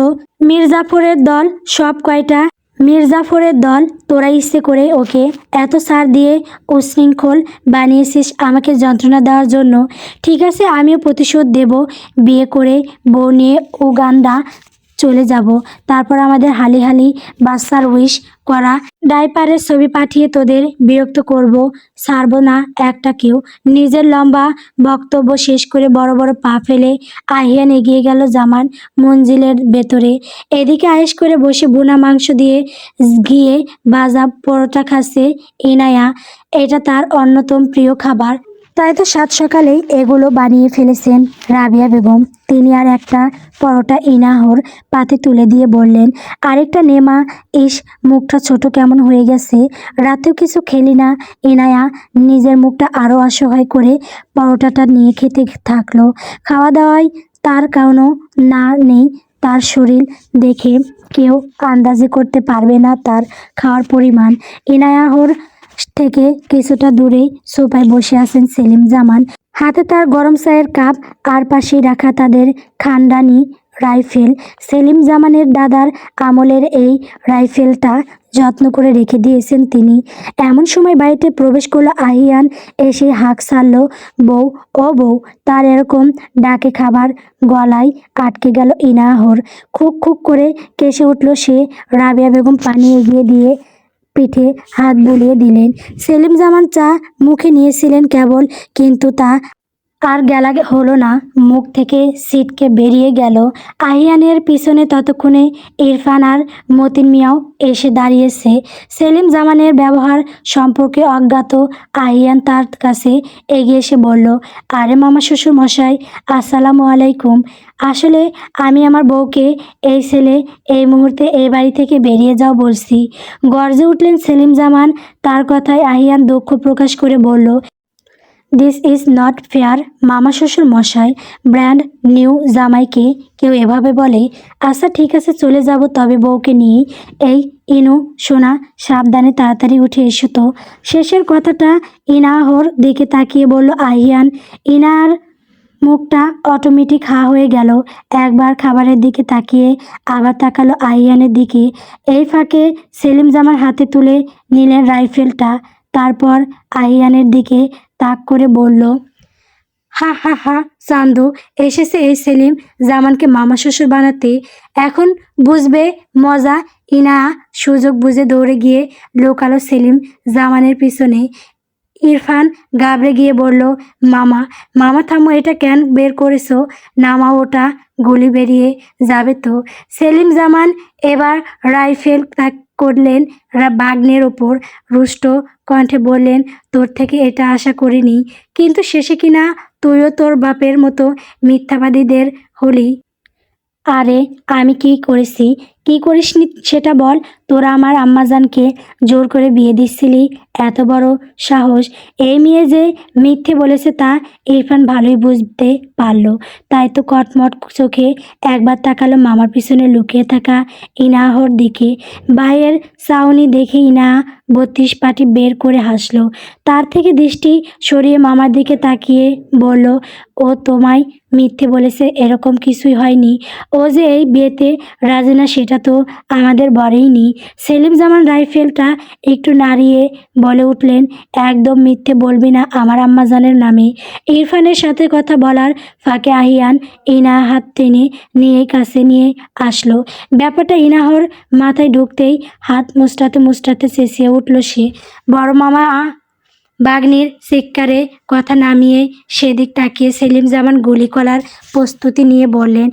মির্জাফরের দল সব কয়টা? মির্জাফরের দল, তোরা ইচ্ছে করে ওকে এত ছাড় দিয়ে উচ্ছৃঙ্খল বানিয়েছিস আমাকে যন্ত্রণা দেওয়ার জন্য। ঠিক আছে, আমিও প্রতিশোধ দেব। বিয়ে করে বউ নিয়ে উগান্ডা চলে যাব। তারপর আমাদের হালি হালি বাচ্চার উইশ করা ডাইপারের ছবি পাঠিয়ে তোদের বিরক্ত করব। ছাড়ব না একটা কেউ। নিজের লম্বা বক্তব্য শেষ করে বড় বড় পা ফেলে আহিয়ান এগিয়ে গেল জামান মঞ্জিলের ভেতরে। এদিকে আয়েশ করে বসে ভুনা মাংস দিয়ে ঘিয়ে ভাজা পরোটা খাচ্ছে ইনায়া। এটা তার অন্যতম প্রিয় খাবার। তাই তো সাত সকালেই এগুলো বানিয়ে ফেলেছেন রাবিয়া বেগম। তিনি আর একটা পরোটা ইনাহর পাতে তুলে দিয়ে বললেন, আরেকটা নেমা। ইস, মুখটা ছোট কেমন হয়ে গেছে। রাতেও কিছু খেলি না। ইনায়া নিজের মুখটা আরও অসহায় করে পরোটাটা নিয়ে খেতে থাকলো। খাওয়া দাওয়ায় তার কোনো না নেই। তার শরীর দেখে কেউ আন্দাজে করতে পারবে না তার খাওয়ার পরিমাণ। ইনায়াহর থেকে কিছুটা দূরেই সোফায় বসে আছেন সেলিম জামান। হাতে তার গরম চায়ের কাপ, আর পাশেই রাখা তাদের খানদানি রাইফেল। সেলিম জামানের দাদার আমলের এই রাইফেলটা যত্ন করে রেখে দিয়েছেন তিনি। এমন সময় বাড়িতে প্রবেশ করলো আহিয়ান। এসে হাঁক ছাড়ল, বউ ও বউ। তার এরকম ডাকে খাবার গলায় আটকে গেল ইনাহর। খুক খুক করে কেসে উঠল সে। রাবিয়া বেগম পানি এগিয়ে দিয়ে পিঠে হাত বুলিয়ে দিলেন। সেলিম জামান চা মুখে নিয়েছিলেন কেবল, কিন্তু তা আর গেলা হলো না। মুখ থেকে ছিটকে বেরিয়ে গেল। আহিয়ানের পিছনে ততক্ষণে ইরফান আর মতিন মিয়াও এসে দাঁড়িয়েছে। সেলিম জামানের ব্যবহার সম্পর্কে অজ্ঞাত আহিয়ান তার কাছে এগিয়ে এসে বলল, আরে মামা শ্বশুর মশাই, আসসালামু আলাইকুম। আসলে আমি আমার বউকে এই ছেলে এই মুহূর্তে এই বাড়ি থেকে বেরিয়ে যাও বলছি। গর্জে উঠলেন সেলিম জামান। তার কথায় আহিয়ান দুঃখ প্রকাশ করে বলল, দিস ইজ নট ফেয়ার মামা শ্বশুর মশাই। ব্র্যান্ড নিউ জামাইকে কেউ এভাবে বলে? আচ্ছা ঠিক আছে, চলে যাব তবে বউকে নিয়ে। এই ইনু সোনা, সাবধানে তাড়াতাড়ি উঠে এসো তো। শেষের কথাটা ইনাহর দিকে তাকিয়ে বলল আহিয়ান। ইনার মুখটা অটোমেটিক হা হয়ে গেল। একবার খাবারের দিকে তাকিয়ে আবার তাকালো আহিয়ানের দিকে। এই ফাঁকে সেলিম জামার হাতে তুলে নিলেন রাইফেলটা। তারপর আহিয়ানের দিকে তাক করে বলল, হা হা হা, চান্দু এসেছে এই সেলিম জামানকে মামা শ্বশুর বানাতে, এখন বুঝবে মজা। ইনা সুযোগ বুঝে দৌড়ে গিয়ে লোকালো সেলিম জামানের পিছনে। ইরফান ঘাবড়ে গিয়ে বলল, মামা মামা থামো, এটা কেন বের করেছো? নামাও ওটা, গুলি বেরিয়ে যাবে তো। সেলিম জামান এবার রাইফেল তাক করলেন বাগ্নের ওপর। রুষ্ট কণ্ঠে বললেন, তোর থেকে এটা আশা করিনি, কিন্তু শেষে কিনা তুইও তোর বাপের মতো মিথ্যাবাদীদের হলি। আরে আমি কি করেছি, কি করিসনি সেটা বল। তোরা আমার আম্মাজানকে জোর করে বিয়ে দিচ্ছিলি, এত বড় সাহস। এই মেয়ে যে মিথ্যে বলেছে তা ইরফান ভালোই বুঝতে পারলো। তাই তো কটমট চোখে একবার তাকালো মামার পিছনে লুকিয়ে থাকা ইনাহর দিকে। ভাইয়ের চাউনি দেখে ইনা 32 পাটি বের করে হাসলো। তার থেকে দৃষ্টি সরিয়ে মামার দিকে তাকিয়ে বলল, ও তোমায় মিথ্যে বলেছে এরকম কিছুই হয়নি। ও যে এই বিয়েতে রাজি না সেটা তো আমাদের বলেইনি। সেলিম জামান রাইফেলটা একটু নাড়িয়ে বলে উঠলেন, একদম মিথ্যে বলবি না আমার আম্মাজানের নামে। ইরফানের সাথে কথা বলার ফাঁকে আহিয়ান ইনা হাত টেনে নিয়ে কাছে নিয়ে আসলো। ব্যাপারটা ইনাহর মাথায় ঢুকতেই হাত মুচড়াতে মুচড়াতে চেঁচিয়ে উঠল সে, বড় মামা। বাগ্নির চিৎকারে কথা নামিয়ে সেদিক তাকিয়ে সেলিম জামান গুলি করার প্রস্তুতি নিয়ে বললেন,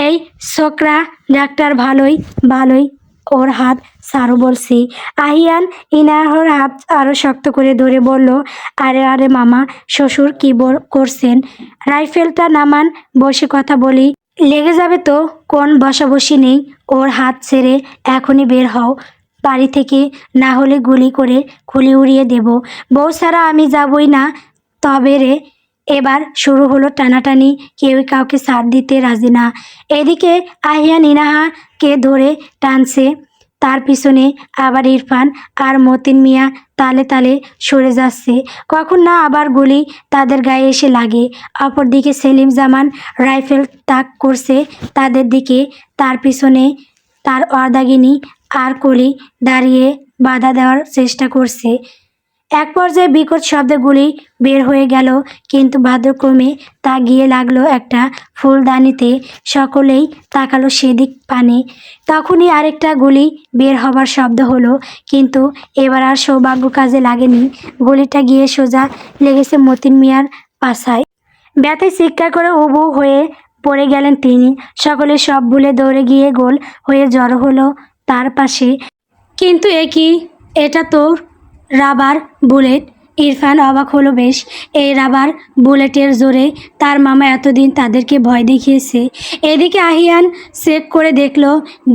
এই ছোকরা ডাক্তার, ভালোই ভালোই ওর হাত ছাড়ো বলছি। আহিয়ান ইনাহর হাত আরও শক্ত করে ধরে বলল, আরে আরে মামা শ্বশুর কি করছেন? রাইফেলটা নামান, বসে কথা বলি, লেগে যাবে তো। কোন বসাবসি নেই, ওর হাত ছেড়ে এখনই বের হও বাড়ি থেকে, না হলে গুলি করে খুলি উড়িয়ে দেব। বউ ছাড়া আমি যাবই না। তবে রে, এবার শুরু হলো টানাটানি, কেউই কাউকে ছাড় দিতে রাজি না। এদিকে আহিয়ান ইনাহাকে ধরে টানছে, তার পিছনে আবার ইরফান আর মতিন মিয়া তালে তালে সরে যাচ্ছে, কখন না আবার গুলি তাদের গায়ে এসে লাগে। অপরদিকে সেলিম জামান রাইফেল তাক করছে তাদের দিকে, তার পিছনে তার অর্ধাগিনী আর কলি দাঁড়িয়ে বাধা দেওয়ার চেষ্টা করছে। এক পর্যায়ে বিকট শব্দে গুলি বের হয়ে গেল, কিন্তু ভাদ্রক্রমে তা গিয়ে লাগলো একটা ফুলদানিতে। সকলেই তাকালো সেদিক পানে। তখনই আরেকটা গুলি বের হবার শব্দ হলো, কিন্তু এবার আর সৌভাগ্য কাজে লাগেনি। গুলিটা গিয়ে সোজা লেগেছে মতিন মিয়ার পাছায়। ব্যথায় চিৎকার করে উবু হয়ে পড়ে গেলেন তিনি। সকলে সব ভুলে দৌড়ে গিয়ে গোল হয়ে জড়ো হলো তার পাশে। কিন্তু এ কি, এটা তো রাবার বুলেট। ইরফান অবাক হলো বেশ। এই রাবার বুলেটের জোরে তার মামা এতদিন তাদেরকে ভয় দেখিয়েছে। এদিকে আহিয়ান চেক করে দেখলো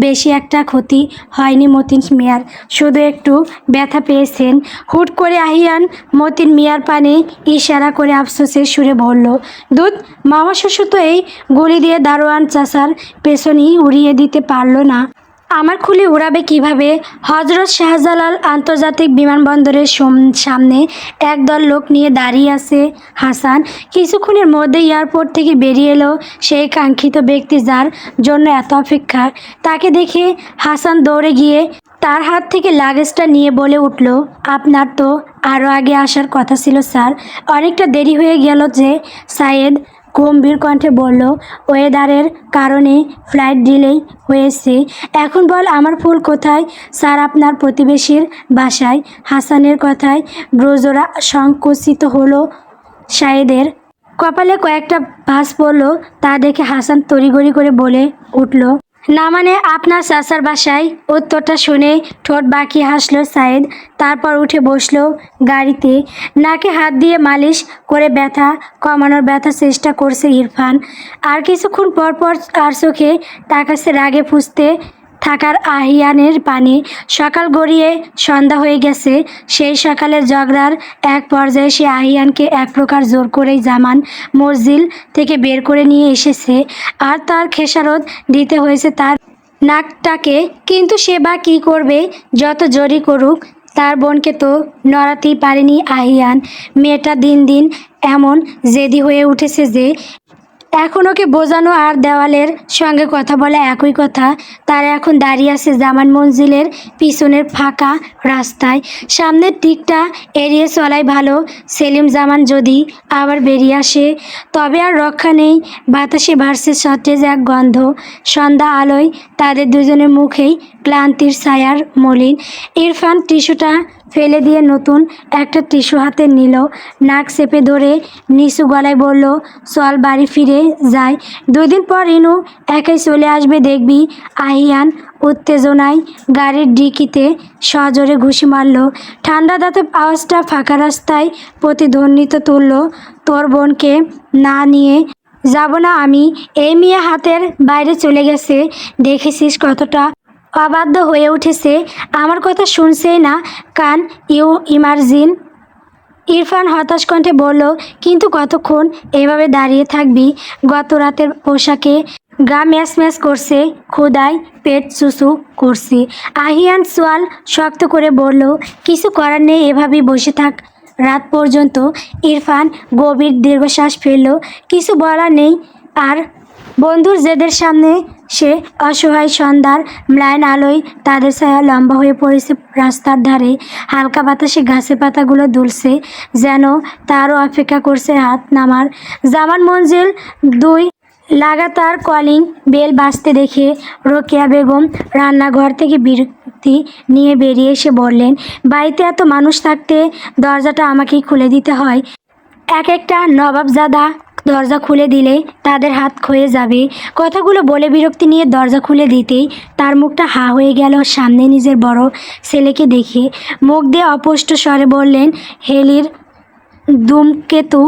বেশি একটা ক্ষতি হয়নি মতিন মিয়ার, শুধু একটু ব্যথা পেয়েছেন। হুট করে আহিয়ান মতিন মিয়ার পানে ইশারা করে আফসোসের সুরে বলল, দুধ, মামা শ্বশুর তো এই গুলি দিয়ে দারোয়ান চাচার পেছনই উড়িয়ে দিতে পারলো না, আমার খুলি উড়াবে কিভাবে? হজরত শাহজালাল আন্তর্জাতিক বিমানবন্দরের সামনে একদল লোক নিয়ে দাঁড়িয়ে আছে হাসান। কিছুক্ষণের মধ্যে এয়ারপোর্ট থেকে বেরিয়ে এলো সেই কাঙ্ক্ষিত ব্যক্তি যার জন্য এত অপেক্ষা। তাকে দেখে হাসান দৌড়ে গিয়ে তার হাত থেকে লাগেজটা নিয়ে বলে উঠল, আপনার তো আরও আগে আসার কথা ছিল স্যার, অনেকটা দেরি হয়ে গেল যে। সায়েদ গম্ভীর কণ্ঠে বলল, ওয়েদারের কারণে ফ্লাইট ডিলেই হয়েছে। এখন বল আমার ফুল কোথায়? স্যার, আপনার প্রতিবেশীর বাসায়। হাসানের কথায় ব্রজরা সংকুচিত হলো। সায়েদের কপালে কয়েকটা ভাঁজ পড়ল, তা দেখে হাসান তড়িঘড়ি করে বলে উঠল, না মানে আপনার চাচার বাসায়। উত্তরটা শুনে ঠোঁট বাঁকিয়ে হাসলো সায়েদ, তারপর উঠে বসলো গাড়িতে। নাকে হাত দিয়ে মালিশ করে ব্যথা চেষ্টা করছে ইরফান। আর কিছুক্ষণ পর পর আর চোখে তাকাচ্ছে রাগে ফুঁসতে থাকার আহিয়ানের পানে। সকাল গড়িয়ে সন্ধ্যা হয়ে গেছে। সেই সকালের ঝগড়ার এক পর্যায়ে সে আহিয়ানকে এক প্রকার জোর করেই জামান মসজিদ থেকে বের করে নিয়ে এসেছে, আর তার খেসারত দিতে হয়েছে তার নাকটাকে। কিন্তু সে বা কী করবে? যত জোরই করুক, তার বোনকে তো নড়াতেই পারেনি আহিয়ান। মেয়েটা দিন দিন এমন জেদি হয়ে উঠেছে যে এখন ওকে বোঝানো আর দেওয়ালের সঙ্গে কথা বলা একই কথা। তারা এখন দাঁড়িয়ে আছে জামান মঞ্জিলের পিছনের ফাঁকা রাস্তায়। সামনের দিকটা এড়িয়ে চলাই ভালো। সেলিম জামান যদি আবার বেরিয়ে আসে তবে আর রক্ষা নেই। বাতাসে ভাসছে সতেজ এক গন্ধ। সন্ধ্যা আলোয় তাদের দুজনের মুখেই ক্লান্তির ছায়ার মলিন। ইরফান টিস্যুটা ফেলে দিয়ে নতুন একটা টিস্যু হাতে নিল, নাক চেপে ধরে নিচু গলায় বলল, চল বাড়ি ফিরে যাই। 2 দিন পর ইনু একাই চলে আসবে দেখবি। আহিয়ান উত্তেজনায় গাড়ির ডিকিতে সজোরে ঘুষি মারল। ঠান্ডা দাঁতে আওয়াজটা ফাঁকা রাস্তায় প্রতিধ্বনিত তুলল, তোর বোনকে না নিয়ে যাব না আমি। এই মেয়ে হাতের বাইরে চলে গেছে, দেখেছিস কতটা অবাধ্য হয়ে উঠেছে। আমার কথা শুনছেই না। কান ইউ ইমার্জিন? ইরফান হতাশ কণ্ঠে বলল, কিন্তু কতক্ষণ এভাবে দাঁড়িয়ে থাকবি? গত রাতের পোশাকে গা ম্যাচ ম্যাচ করছে, ক্ষুধায় পেট চুচু করছে। আহিয়ান সোয়াল শক্ত করে বলল, কিছু করার নেই, এভাবেই বসে থাক রাত পর্যন্ত। ইরফান গভীর দীর্ঘশ্বাস ফেলল। কিছু বলার নেই আর। বন্ধুর জেদের সামনে সে অসহায়। সন্ধ্যার ম্লান আলোয় তাদের ছায়া লম্বা হয়ে পড়েছে রাস্তার ধারে। হালকা বাতাসে গাছের পাতাগুলো দুলছে, যেন তারও অপেক্ষা করছে হাত নামার। জামান মঞ্জিল 2 লাগাতার কলিং বেল বাজতে দেখে রোকেয়া বেগম রান্নাঘর থেকে বিরক্তি নিয়ে বেরিয়ে এসে বললেন, বাড়িতে এত মানুষ থাকতে দরজাটা আমাকেই খুলে দিতে হয়? এক একটা নবাবজাদা দরজা খুলে দিলে তাদের হাত ক্ষয়ে যাবে। কথাগুলো বলে বিরক্তি নিয়ে দরজা খুলে দিতেই তার মুখটা হা হয়ে গেল সামনে নিজের বড় ছেলেকে দেখে। মুখ দিয়ে অস্পষ্ট স্বরে বললেন, হেলির ধূমকেতু।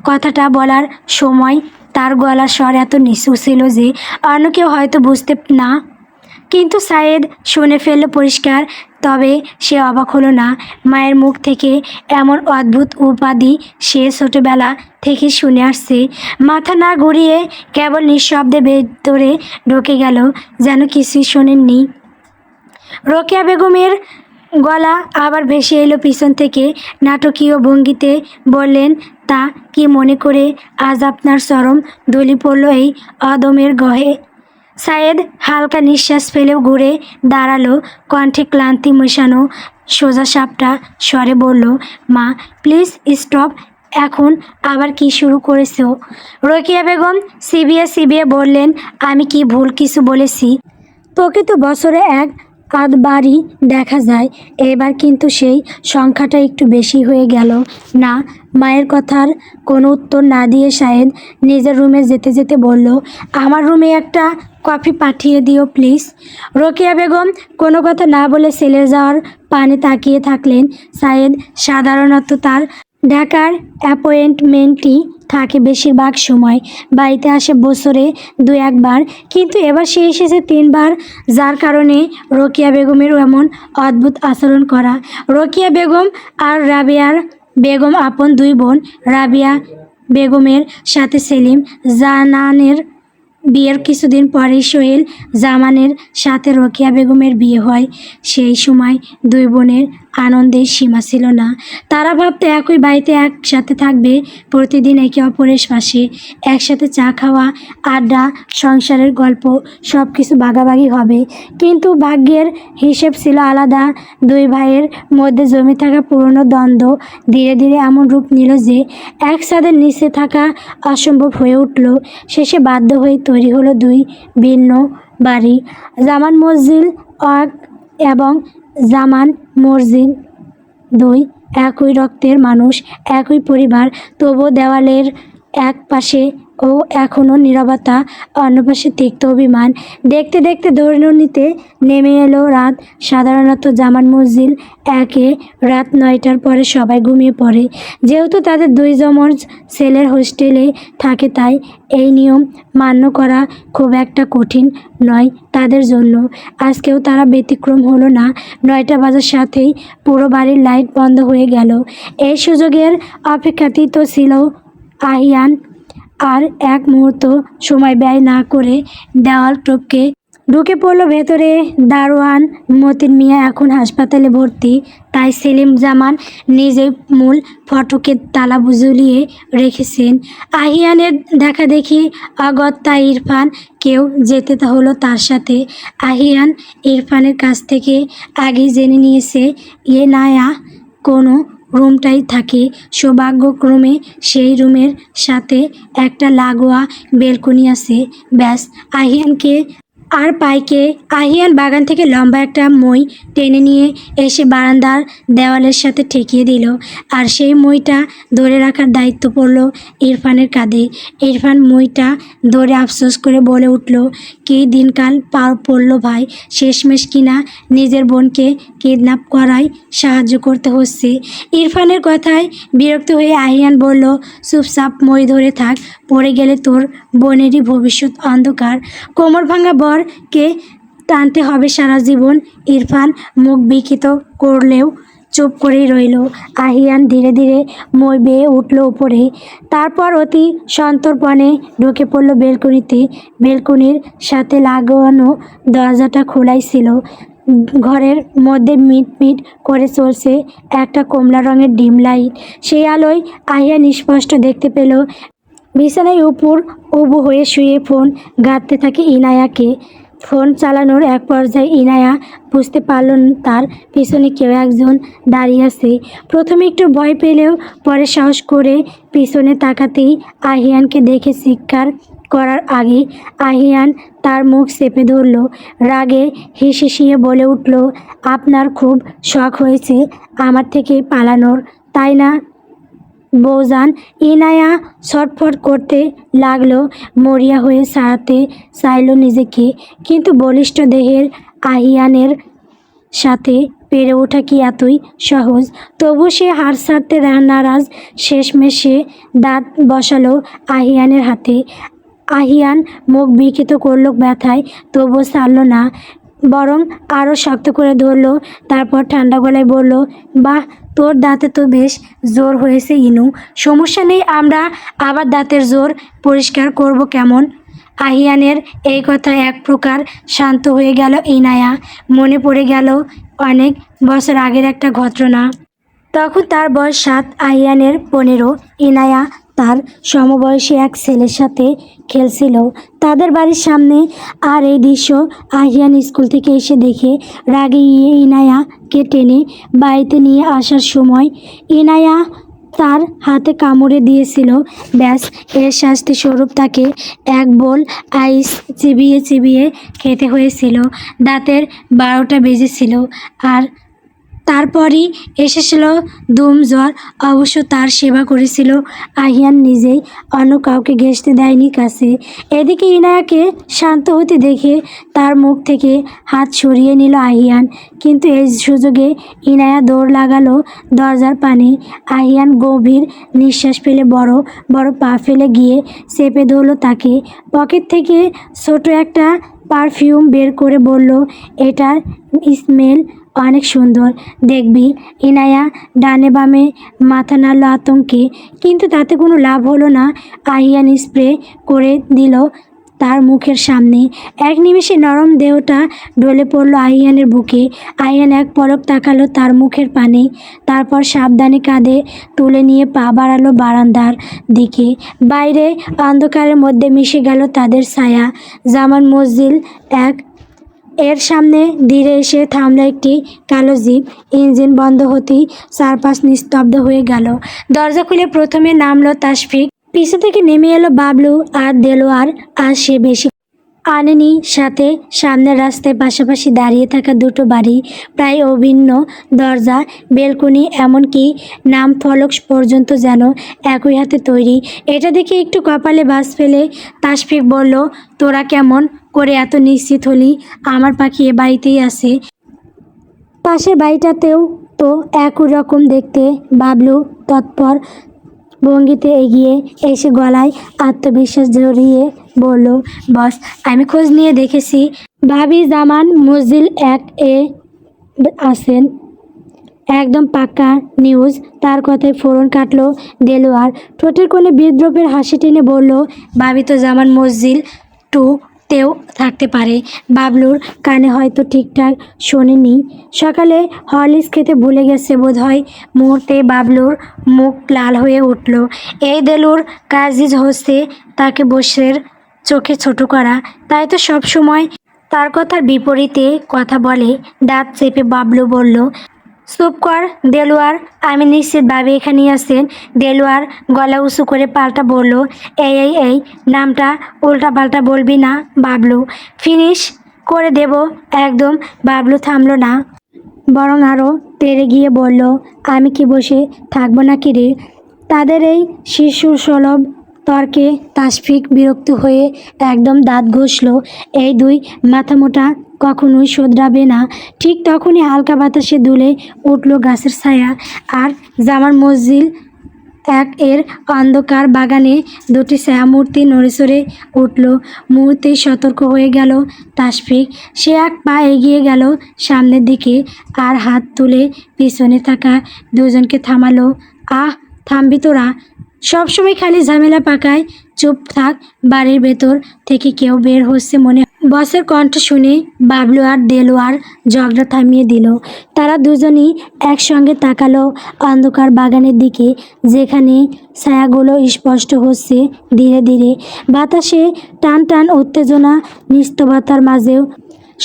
কথাটা বলার সময় তার গলার স্বর এত নিচু ছিল যে অন্য কেউ হয়তো বুঝতে না, কিন্তু সায়েদ শুনে ফেলল পরিষ্কার। তবে সে অবাক হলো না। মায়ের মুখ থেকে এমন অদ্ভুত উপাধি সে ছোটবেলা থেকে শুনে আসছে। মাথা না ঘুরিয়ে কেবল নিঃশব্দে ভেতরে ঢুকে গেল, যেন কিছুই শোনেননি। রোকেয়া বেগমের গলা আবার ভেসে এলো পিছন থেকে। নাটকীয় ভঙ্গিতে বললেন, তা কি মনে করে আজ আপনার চরম ধুলি পড়ল এই অদমের গহে? সায়েদ হালকা নিঃশ্বাস ফেলেও ঘুরে দাঁড়ালো, কণ্ঠে ক্লান্তি মেশানো সোজা সাপটা স্বরে বলল, মা প্লিজ স্টপ। এখন আবার কি শুরু করেছো? রোকেয়া বেগম সিবিয়ে সিবিয়ে বললেন, আমি কি ভুল কিছু বলেছি? তোকে তো বছরে এক আধবারই দেখা যায়, এবার কিন্তু সেই সংখ্যাটা একটু বেশি হয়ে গেল না? মায়ের কথার কোনো উত্তর না দিয়ে সায়েদ নিজের রুমে যেতে যেতে বলল, আমার রুমে একটা কফি পাঠিয়ে দিও প্লিজ। রোকেয়া বেগম কোনো কথা না বলে ছেলের যাওয়ার পানে তাকিয়ে থাকলেন। সায়েদ সাধারণত তার ঢাকার অ্যাপয়েন্টমেন্টই থাকে বেশিরভাগ সময়। বাড়িতে আসে বছরে 2-1 বার, কিন্তু এবার সে এসেছে 3 বার, যার কারণে রোকেয়া বেগমের এমন অদ্ভুত আচরণ করা। রোকেয়া বেগম আর রাবেয়ার বেগম আপন 2 বোন। রাবিয়া বেগমের সাথে সেলিম জানানের বিয়ের কিছুদিন পরেই সোহেল জামানের সাথে রোকেয়া বেগমের বিয়ে হয়। সেই সময় 2 বোনের আনন্দের সীমা ছিল না। তারা ভাবতে একই বাড়িতে একসাথে থাকবে, প্রতিদিন একে অপরের পাশে, একসাথে চা খাওয়া, আড্ডা, সংসারের গল্প, সব কিছু ভাগাভাগি হবে। কিন্তু ভাগ্যের হিসেব ছিল আলাদা। 2 ভাইয়ের মধ্যে জমে থাকা পুরনো দ্বন্দ্ব ধীরে ধীরে এমন রূপ নিল যে এক ছাদের নিচে থাকা অসম্ভব হয়ে উঠল। শেষে বাধ্য হয়ে তৈরি হলো 2 ভিন্ন বাড়ি। জামান মঞ্জিল 1 এবং জামান মঞ্জিল 2, একই রক্তের মানুষ, একই পরিবার। তবুও দেওয়ালের এক পাশে ও এখনও নীরবতা, অন্য পাশে তিক্ত অভিমান। দেখতে দেখতে দৈনন্দিতে নেমে এলো রাত। সাধারণত জামান মঞ্জিল 1-এ রাত 9টার পরে সবাই ঘুমিয়ে পড়ে। যেহেতু তাদের 2 যমজ ছেলের হোস্টেলে থাকে, তাই এই নিয়ম মান্য করা খুব একটা কঠিন নয় তাদের জন্য। আজকেও তারা ব্যতিক্রম হলো না। 9টা বাজার সাথেই পুরো বাড়ির লাইট বন্ধ হয়ে গেল। এই সুযোগের অপেক্ষাতেই তো ছিল আহিয়ান। আর এক মুহূর্ত সময় ব্যয় না করে দেওয়াল টপকে ঢুকে পড়ল ভেতরে। দারোয়ান মতিন মিয়া এখন হাসপাতালে ভর্তি, তাই সেলিম জামান নিজে মূল ফটকের তালা ঝুলিয়ে রেখেছেন। আহিয়ানের দেখা দেখি অগত্যা ইরফান কেউ যেতে হলো তার সাথে। আহিয়ান ইরফানের কাছ থেকে আগেই জেনে নিয়েছে নায়া কোনো রুমটাই থাকে। সৌভাগ্যক্রমে সেই রুমের সাথে একটা লাগোয়া বেলকনি আছে। ব্যাস, আহিয়ানকে আর পাইকে আহিয়ান বাগান থেকে লম্বা একটা মই টেনে নিয়ে এসে বারান্দার দেওয়ালের সাথে ঠেকিয়ে দিল। আর সেই মইটা ধরে রাখার দায়িত্ব পড়ল ইরফানের কাঁধে। ইরফান মইটা ধরে আফসোস করে বলে উঠল, কী দিনকাল পার পড়ল ভাই, শেষমেশ কিনা নিজের বোনকে কিডন্যাপ করায় সাহায্য করতে হচ্ছে। ইরফানের কথায় বিরক্ত হয়ে আহিয়ান বলল, চুপচাপ মই ধরে থাক, পড়ে গেলে তোর বোনেরই ভবিষ্যৎ অন্ধকার। কোমর ভাঙা বরকে টানতে হবে সারা জীবন। ইরফান মুখ বিকৃত করলেও চুপ করেই রইল। আহিয়ান ধীরে ধীরে মই বেয়ে উঠল উপরে, তারপর অতি সন্তর্পণে ঢুকে পড়ল বেলকনিতে। বেলকনির সাথে লাগানো দরজাটা খোলাই ছিল। ঘরের মধ্যে মিটমিট করে চলছে একটা কমলা রঙের ডিম লাইট। সেই আলোয় আহিয়ান স্পষ্ট দেখতে পেল বিছানায় উপর উবু হয়ে শুয়ে ফোন ঘাঁটতে থাকে ইনায়াকে। ফোন চালানোর এক পর্যায়ে ইনায়া বুঝতে পারল তার পিছনে কেউ একজন দাঁড়িয়ে আছে। প্রথমে একটু ভয় পেলেও পরে সাহস করে পিছনে তাকাতেই আহিয়ানকে দেখে চিৎকার করার আগে আহিয়ান তার মুখ চেপে ধরল। রাগে হিসিয়ে বলে উঠল, আপনার খুব শখ হয়েছে আমার থেকে পালানোর, তাই না বৌজান? ইনায়া ছটফট করতে লাগলো, মরিয়া হয়ে ছাড়াতে চাইল নিজেকে, কিন্তু বলিষ্ঠ দেহের আহিয়ানের সাথে পেরে ওঠা কি এতই সহজ? তবু সে হার ছাড়তে নারাজ। শেষমেশে দাঁত বসালো আহিয়ানের হাতে। আহিয়ান মুখ বিকৃত করল ব্যথায়, তবুও ছাড়ল না, বরং আরও শক্ত করে ধরল। তারপর ঠান্ডা গলায় বলল, বাহ, তোর দাঁতে তো বেশ জোর হয়েছে ইনু। সমস্যা নেই, আমরা আবার দাঁতের জোর পরিষ্কার করব কেমন? আহিয়ানের এই কথা এক প্রকার শান্ত হয়ে গেল ইনায়া। মনে পড়ে গেল অনেক বছর আগের একটা ঘটনা। তখন তার বয়স 7, আহিয়ানের 15। ইনায়া তার সমবয়সী এক ছেলের সাথে খেলছিল তাদের বাড়ির সামনে। আর এই দৃশ্য আহিয়ান স্কুল থেকে এসে দেখে রাগে ইনায়াকে টেনে বাড়িতে নিয়ে আসার সময় ইনায়া তার হাতে কামড়ে দিয়েছিল। ব্যাস, এর শাস্তি স্বরূপ তাকে এক বোল আইস চিবিয়ে চিবিয়ে খেতে হয়েছিল। দাঁতের 12টা বেজেছিল আর তারপরই এসেছিল দুম জ্বর। অবশ্য তার সেবা করেছিল আহিয়ান নিজেই, অন্য কাউকে ঘেঁষতে দেয়নি কাছে। এদিকে ইনায়াকে শান্ত হতে দেখে তার মুখ থেকে হাত সরিয়ে নিল আহিয়ান, কিন্তু এই সুযোগে ইনায়া দৌড় লাগালো দরজার পানে। আহিয়ান গভীর নিঃশ্বাস ফেলে বড় বড় পা ফেলে গিয়ে চেপে ধরল তাকে। পকেট থেকে ছোট একটা পারফিউম বের করে বলল, এটার স্মেল অনেক সুন্দর, দেখবি। ইনায়া ডানে বামে মাথা নাড়ল আতঙ্কে, কিন্তু তাতে কোনো লাভ হলো না। আহিয়ান স্প্রে করে দিল তার মুখের সামনে। এক নিমেষে নরম দেহটা ঢলে পড়ল আহিয়ানের বুকে। আহিয়ান এক পলক তাকালো তার মুখের পানে, তারপর সাবধানে কাঁধে তুলে নিয়ে পা বাড়ালো বারান্দার দিকে। বাইরে অন্ধকারের মধ্যে মিশে গেল তাদের ছায়া। জামান মসজিদ এর সামনে ধীরে এসে থামল একটি কালো জিপ। ইঞ্জিন বন্ধ হতেই চারপাশ নিস্তব্ধ হয়ে গেল। দরজা খুলে প্রথমে নামলো তাশফিক, পিছু থেকে নেমে এলো বাবলু আর দেলোয়ার। আর সে বেশি আনেনি সাথে, সামনের রাস্তায় পাশাপাশি দাঁড়িয়ে থাকা দুটো বাড়ি, প্রায় অভিন্ন দরজা, বেলকনি, এমনকি নাম ফলক পর্যন্ত যেন একই হাতে তৈরি। এটা দেখে একটু কপালে বাজ ফেলে তাশফিক বলল, তোরা কেমন করে এত নিশ্চিত হলি আমার পাখি এ বাড়িতেই আছে? পাশের বাড়িটাতেও তো একই রকম দেখতে। বাবলু তৎপর ভঙ্গিতে এগিয়ে এসে গলায় আত্মবিশ্বাস জড়িয়ে বলল, বস, আমি খোঁজ নিয়ে দেখেছি, ভাবি জামান মসজিদ 1-এ আছেন। একদম পাক্কা নিউজ। তার কথায় ফোরন কাটল দেলোয়ার। ঠোঁটের কোণে বিদ্রুপের হাসি টেনে বলল, ভাবি তো জামান মসজিদ 2 তেও থাকতে পারে। বাবলুর কানে হয়তো ঠিকঠাক শোনেনি। সকালে হরলিক্স খেতে ভুলে গেছে বোধহয়। মুহূর্তে বাবলুর মুখ লাল হয়ে উঠল। এই দেলুর কাজই হচ্ছে তাকে বসের চোখে ছোট করা। তাই তো সব সময় তার কথার বিপরীতে কথা বলে। দাঁত চেপে বাবলু বলল, চুপ কর দেলোয়ার, আমি নিশ্চিত ভাবে এখানেই আছেন। দেলোয়ার গলা উঁচু করে পাল্টা বলল, এই নামটা উল্টাপাল্টা বলবি না বাবলু, ফিনিশ করে দেব একদম। বাবলু থামলো না, বরং আরও তেড়ে গিয়ে বলল, আমি কি বসে থাকবো নাকি রে? তাদের এই শিশুসুলভ তর্কে তাসফিক বিরক্ত হয়ে একদম দাঁত ঘষল। এই দুই মাথামোটা কখনোই শোধরাবে না। ঠিক তখনই হালকা বাতাসে দুলে উঠল গাছের ছায়া, আর জামার মসজিদ এর অন্ধকার বাগানে দুটি ছায়ামূর্তি নড়েচড়ে উঠল। মুহূর্তেই সতর্ক হয়ে গেল তাসফিক। সে এক পা এগিয়ে গেল সামনের দিকে, আর হাত তুলে পিছনে থাকা দুজনকে থামালো। আহ, থামবি তোরা? সবসময় খালি ঝামেলা পাকায়, চুপ থাক। বাড়ির ভেতর থেকে কেউ বের হচ্ছে মনে। বসের কণ্ঠ শুনে বাবলু আর দেলোয়ার ঝগড়া থামিয়ে দিল। তারা দুজনই একসঙ্গে তাকালো অন্ধকার বাগানের দিকে, যেখানে ছায়াগুলো স্পষ্ট হচ্ছে ধীরে ধীরে। বাতাসে টান টান উত্তেজনা, নিস্তব্ধতার মাঝেও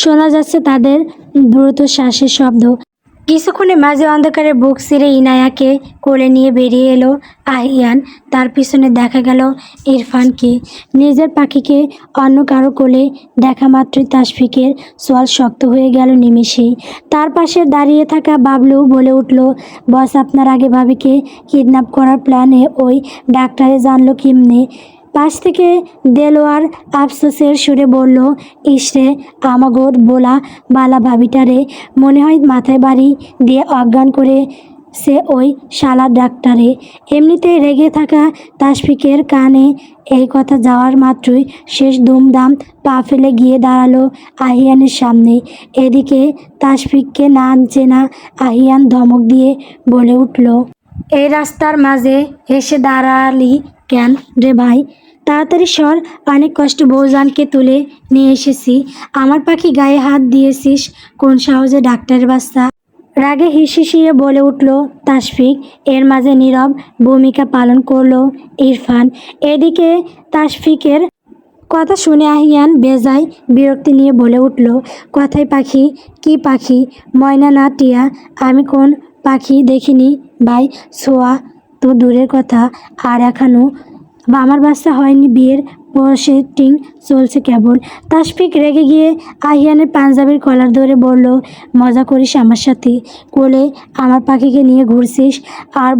শোনা যাচ্ছে তাদের দ্রুত শ্বাসের শব্দ। কিছুক্ষণের মাঝে অন্ধকারে বুক ছিঁড়ে ইনায়াকে কোলে নিয়ে বেরিয়ে এলো আহিয়ান। তার পিছনে দেখা গেল ইরফানকে। নিজের পাখিকে অন্য কারো কোলে দেখা মাত্রই তাসফিকের সোয়াল শক্ত হয়ে গেল নিমেষেই। তার পাশে দাঁড়িয়ে থাকা বাবলু বলে উঠল, বস, আপনার আগে ভাবিকে কিডন্যাপ করার প্ল্যানে ওই ডাক্তারে জানলো কেমনে? পাশ থেকে দেলোয়ার আফসোসের সুরে বলল, ইসরে আমাগোর বোলা বালা ভাবিটারে মনে হয় মাথায় বাড়ি দিয়ে অজ্ঞান করে সে ওই শালা ডাক্তারে। এমনিতেই রেগে থাকা তাসফিকের কানে এই কথা যাওয়ার মাত্রই শেষ দুমদাম পা ফেলে গিয়ে দাঁড়ালো আহিয়ানের সামনে। এদিকে তাসফিককে না চেনা আহিয়ান ধমক দিয়ে বলে উঠল, এই রাস্তার মাঝে এসে দাঁড়ালি কেন রে ভাই? তাড়াতাড়ি সর, অনেক কষ্ট বউজানকে তুলে নিয়ে এসেছি। আমার পাখি গায়ে হাত দিয়েছিস কোন সাহসে ডাক্তারের বাচ্চা? রাগে হিসিয়ে বলে উঠল তাসফিক। এর মাঝে নীরব ভূমিকা পালন করলো ইরফান। এদিকে তাসফিকের কথা শুনে আহিয়ান বেজায় বিরক্তি নিয়ে বলে উঠল, কথায় পাখি? কি পাখি? ময়না না টিয়া? আমি কোন পাখি দেখিনি ভাই। ছোঁয়া তো দূরের কথা, আর এখনও আমার বাচ্চা হয়নি, বিয়ের প্রসেটিং চলছে কেবল। তাসফিক রেগে গিয়ে আহিয়ানের পাঞ্জাবির কলার ধরে বলল, মজা করিস আমার সাথে? কোলে আমার পাখিকে নিয়ে ঘুরছিস আর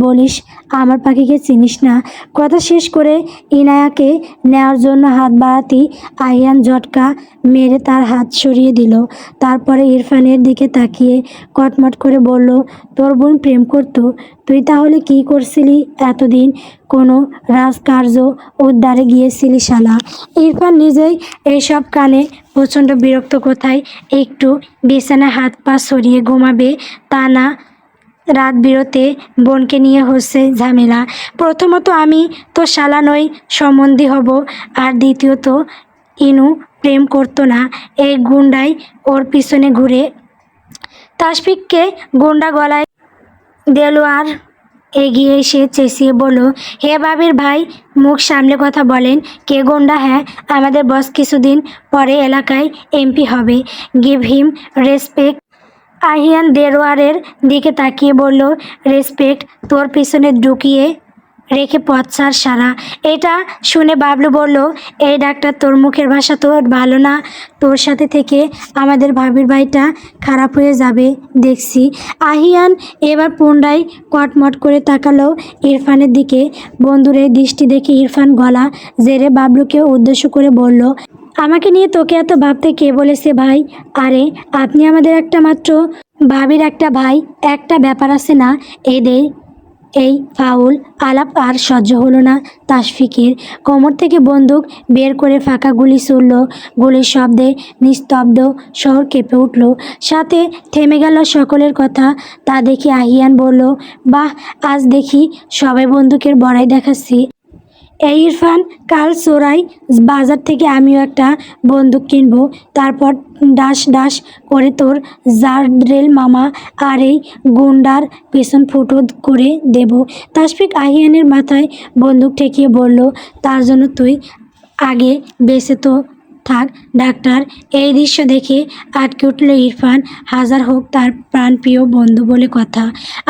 বলিস আমার পাখিকে চিনিস না? কথা শেষ করে ইনায়াকে নেওয়ার জন্য হাত বাড়াতেই আহিয়ান ঝটকা মেরে তার হাত সরিয়ে দিল। তারপরে ইরফানের দিকে তাকিয়ে কটমট করে বলল, তোর বোন প্রেম করতো? তুই তাহলে কি করছিলি এতদিন? কোনো রাজকার্য উদ্ধারে গিয়েছিলি শালা? ইরফান নিজেই এইসব কানে প্রচণ্ড বিরক্ত। কোথায় একটু বিছানায় হাত পা সরিয়ে ঘুমাবে, তা না রাত বিরতে বোনকে নিয়ে হচ্ছে ঝামেলা। প্রথমত আমি তো শালা নই, সম্বন্ধী হব। আর দ্বিতীয়ত ইনু প্রেম করতো না, এই গুন্ডাই ওর পিছনে ঘুরে। তাসফিককে গুন্ডা গলায় দেলোয়ার এগিয়ে এসে চেঁচিয়ে বলল, হে বাবির ভাই, মুখ সামলে কথা বলেন। কে গুন্ডা? হ্যাঁ, আমাদের বস কিছুদিন পরে এলাকায় এমপি হবে, গিভ হিম রেসপেক্ট। আহিয়ান দেলোয়ারের দিকে তাকিয়ে বলল, রেসপেক্ট তোর পিছনে ঢুকিয়ে রেখে পথ ছাড় শালা। এটা শুনে বাবলু বলল, এই ডাক্তার, তোর মুখের ভাষা তো ভালো না। তোর সাথে থেকে আমাদের ভাবির ভাইটা খারাপ হয়ে যাবে দেখছি। আহিয়ান এবার পুনরায় কটমট করে তাকালো ইরফানের দিকে। বন্ধুর এই দৃষ্টি দেখে ইরফান গলা জেরে বাবলুকে উদ্দেশ্য করে বলল, আমাকে নিয়ে তোকে এত ভাবতে কে বলেছে ভাই? আরে আপনি আমাদের একটা মাত্র ভাবির একটা ভাই, একটা ব্যাপার আছে না? এদের এই ফাউল আলাপ আর সহ্য হলো না তাসফিকের। কোমর থেকে বন্দুক বের করে ফাঁকা গুলি ছুড়ল। গুলির শব্দে নিস্তব্ধ শহর কেঁপে উঠল, সাথে থেমে গেল সকলের কথা। তা দেখে আহিয়ান বলল, বাহ, আজ দেখি সবাই বন্দুকের বড়াই দেখাচ্ছি। এই ইরফান, কাল চোরাই বাজার থেকে আমিও একটা বন্দুক কিনবো, তারপর ডাস ডাস করে তোর জারদ্রেল মামা আর এই গুন্ডার পেছন ফুটো করে দেব। তাসফিক আহিয়ানের মাথায় বন্দুক ঠেকিয়ে বলল, তার জন্য তুই আগে বেঁচে তো থাক ডাক্তার। এই দৃশ্য দেখে আটকে উঠল ইরফান। হাজার হোক তার প্রাণপ্রিয় বন্ধু বলে কথা।